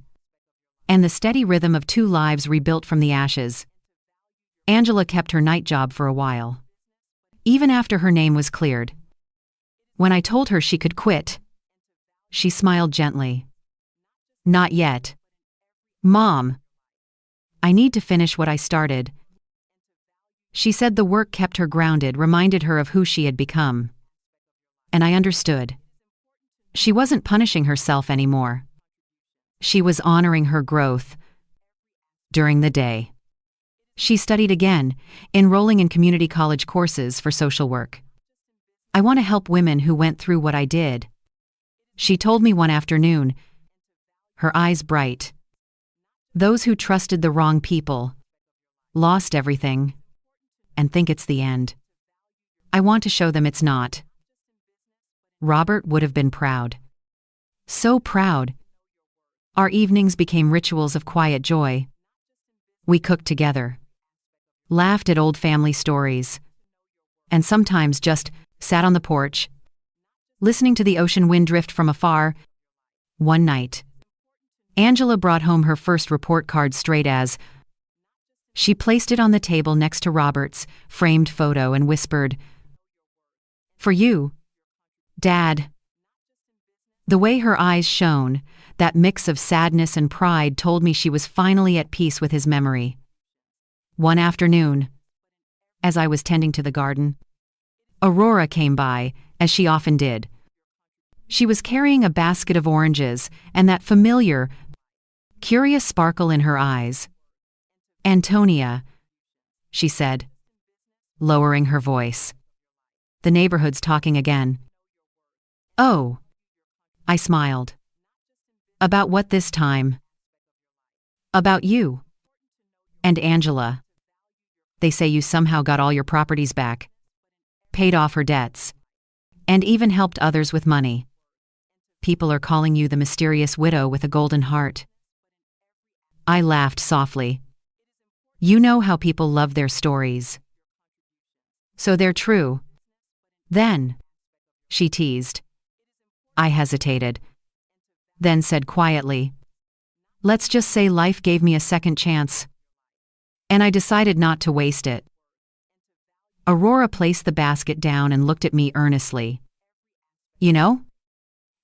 And the steady rhythm of two lives rebuilt from the ashes. Angela kept her night job for a while, even after her name was cleared. When I told her she could quit, she smiled gently. Not yet. Mom, I need to finish what I started. She said the work kept her grounded, reminded her of who she had become. And I understood. She wasn't punishing herself anymore. She was honoring her growth. During the day, she studied again, enrolling in community college courses for social work. I want to help women who went through what I did, she told me one afternoon, her eyes bright. Those who trusted the wrong people, lost everything, and think it's the end. I want to show them it's not. Robert would have been proud. So proud. Our evenings became rituals of quiet joy. We cooked together, laughed at old family stories, and sometimes just sat on the porch, listening to the ocean wind drift from afar. One night, Angela brought home her first report card straight as. She placed it on the table next to Robert's framed photo and whispered, "For you, Dad." The way her eyes shone, that mix of sadness and pride, told me she was finally at peace with his memory. One afternoon, as I was tending to the garden, Aurora came by, as she often did. She was carrying a basket of oranges and that familiar, curious sparkle in her eyes. "Antonia," she said, lowering her voice. "The neighborhood's talking again." "Oh," I smiled. "About what this time?" "About you. And Angela. They say you somehow got all your properties back, paid off her debts, and even helped others with money. People are calling you the mysterious widow with a golden heart." I laughed softly. You know how people love their stories. "So they're true, then," she teased. I hesitated, then said quietly, "Let's just say life gave me a second chance, and I decided not to waste it." Aurora placed the basket down and looked at me earnestly. "You know,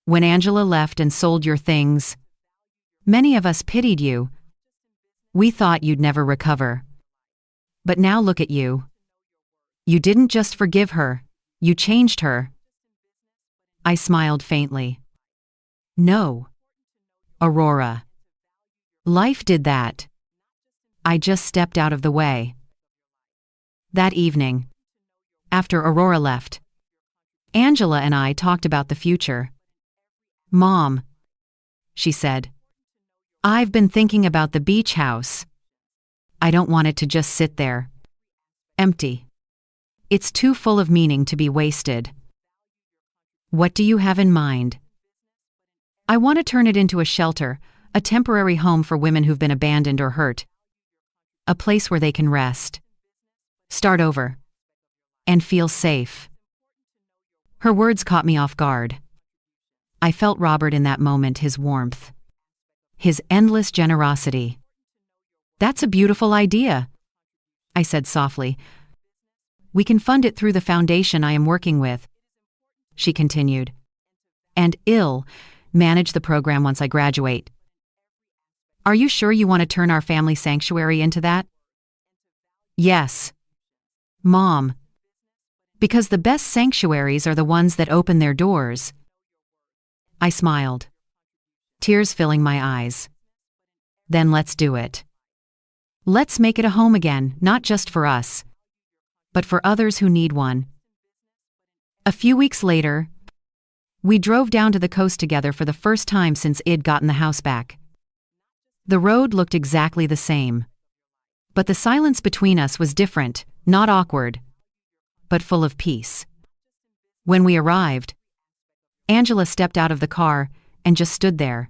when Angela left and sold your things, many of us pitied you. We thought you'd never recover. But now look at you. You didn't just forgive her, you changed her." I smiled faintly. "No, Aurora. Life did that. I just stepped out of the way." That evening, after Aurora left, Angela and I talked about the future. "Mom," she said, "I've been thinking about the beach house. I don't want it to just sit there, empty. It's too full of meaning to be wasted." "What do you have in mind?" "I want to turn it into a shelter, a temporary home for women who've been abandoned or hurt. A place where they can rest, start over, and feel safe." Her words caught me off guard. I felt Robert in that moment, his warmth, his endless generosity. "That's a beautiful idea," I said softly. "We can fund it through the foundation I am working with," she continued, "and manage the program once I graduate. Are you sure you want to turn our family sanctuary into that?" "Yes, Mom. Because the best sanctuaries are the ones that open their doors." I smiled, tears filling my eyes. "Then let's do it. Let's make it a home again, not just for us, but for others who need one." A few weeks later, we drove down to the coast together for the first time since I'd gotten the house back. The road looked exactly the same, but the silence between us was different, not awkward, but full of peace. When we arrived, Angela stepped out of the car and just stood there,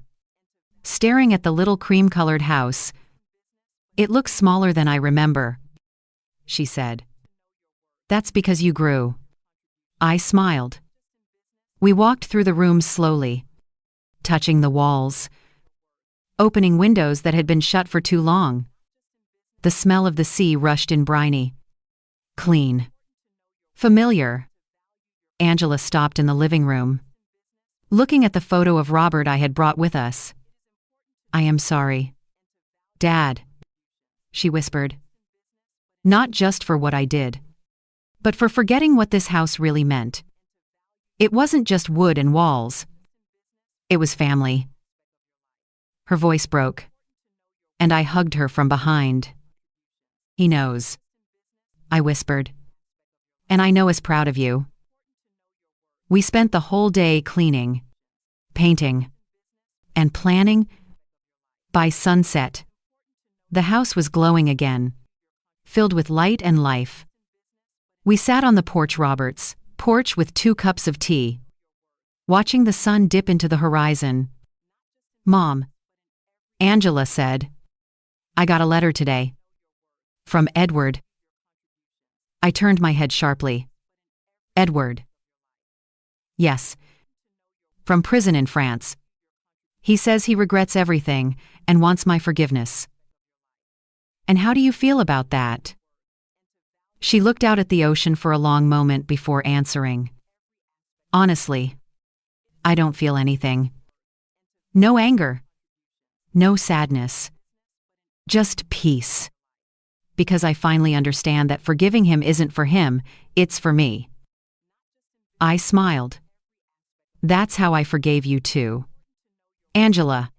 staring at the little cream-colored house. "It looks smaller than I remember," she said. "That's because you grew." I smiled. We walked through the rooms slowly, touching the walls, opening windows that had been shut for too long. The smell of the sea rushed in, briny, clean, familiar. Angela stopped in the living room, looking at the photo of Robert I had brought with us. "I am sorry, Dad," she whispered. "Not just for what I did, but for forgetting what this house really meant. It wasn't just wood and walls. It was family." Her voice broke, and I hugged her from behind. "He knows," I whispered, "and I know is proud of you." We spent the whole day cleaning, painting, and planning. By sunset, the house was glowing again, filled with light and life. We sat on the porch, Robert's porch, with 2 cups of tea, watching the sun dip into the horizon. "Mom," Angela said, "I got a letter today. From Edward." I turned my head sharply. "Edward?" "Yes. From prison in France. He says he regrets everything and wants my forgiveness." "And how do you feel about that?" She looked out at the ocean for a long moment before answering. "Honestly, I don't feel anything. No anger. No sadness. Just peace. Because I finally understand that forgiving him isn't for him, it's for me." I smiled. "That's how I forgave you too, Angela.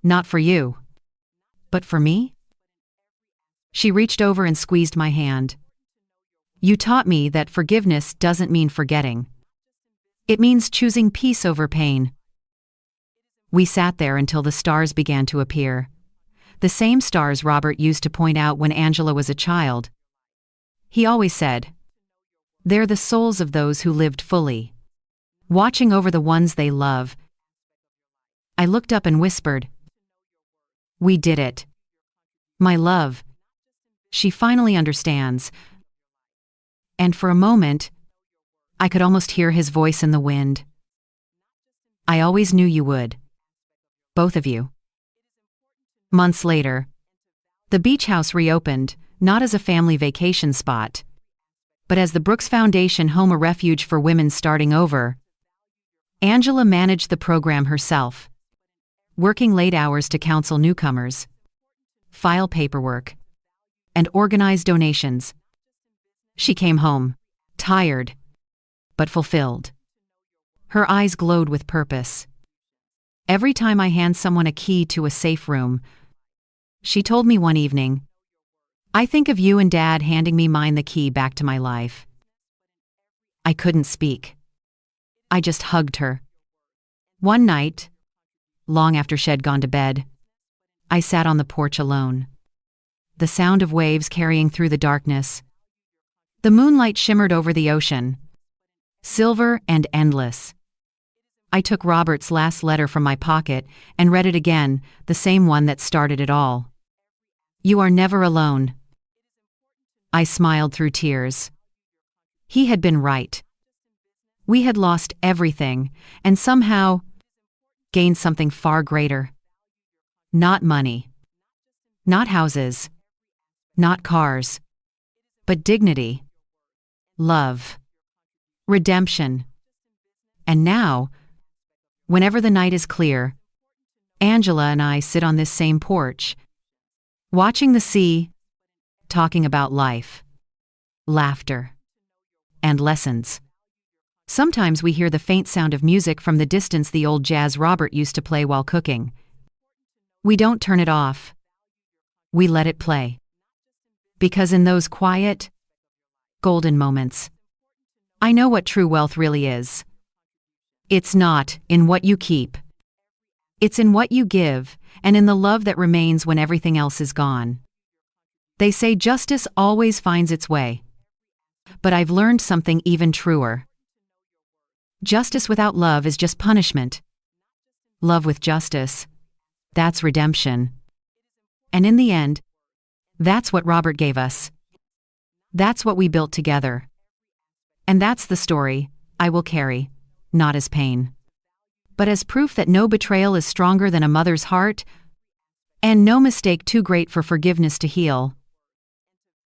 Not for you, but for me?" She reached over and squeezed my hand. "You taught me that forgiveness doesn't mean forgetting. It means choosing peace over pain." We sat there until the stars began to appear. The same stars Robert used to point out when Angela was a child. He always said, "They're the souls of those who lived fully, watching over the ones they love." I looked up and whispered, "We did it. My love. She finally understands." And for a moment, I could almost hear his voice in the wind. "I always knew you would. Both of you." Months later, the beach house reopened, not as a family vacation spot, but as the Brooks Foundation Home, a refuge for women starting over. Angela managed the program herself, working late hours to counsel newcomers, file paperwork, and organize donations. She came home, tired, but fulfilled. Her eyes glowed with purpose. Every time I hand someone a key to a safe room, she told me one evening, "I think of you and Dad handing me the key back to my life." I couldn't speak. I just hugged her. One night, long after she'd gone to bed, I sat on the porch alone. The sound of waves carrying through the darkness. The moonlight shimmered over the ocean, silver and endless. I took Robert's last letter from my pocket and read it again, the same one that started it all. "You are never alone." I smiled through tears. He had been right. We had lost everything, and somehow gained something far greater. Not money. Not houses. Not cars. But dignity. Love. Redemption. And now, whenever the night is clear, Angela and I sit on this same porch, watching the sea, talking about life, laughter, and lessons. Sometimes we hear the faint sound of music from the distance, the old jazz Robert used to play while cooking. We don't turn it off. We let it play. Because in those quiet, golden moments, I know what true wealth really is. It's not in what you keep. It's in what you give, and in the love that remains when everything else is gone. They say justice always finds its way. But I've learned something even truer. Justice without love is just punishment. Love with justice, that's redemption. And in the end, that's what Robert gave us. That's what we built together. And that's the story I will carry, not as pain, but as proof that no betrayal is stronger than a mother's heart, and no mistake too great for forgiveness to heal.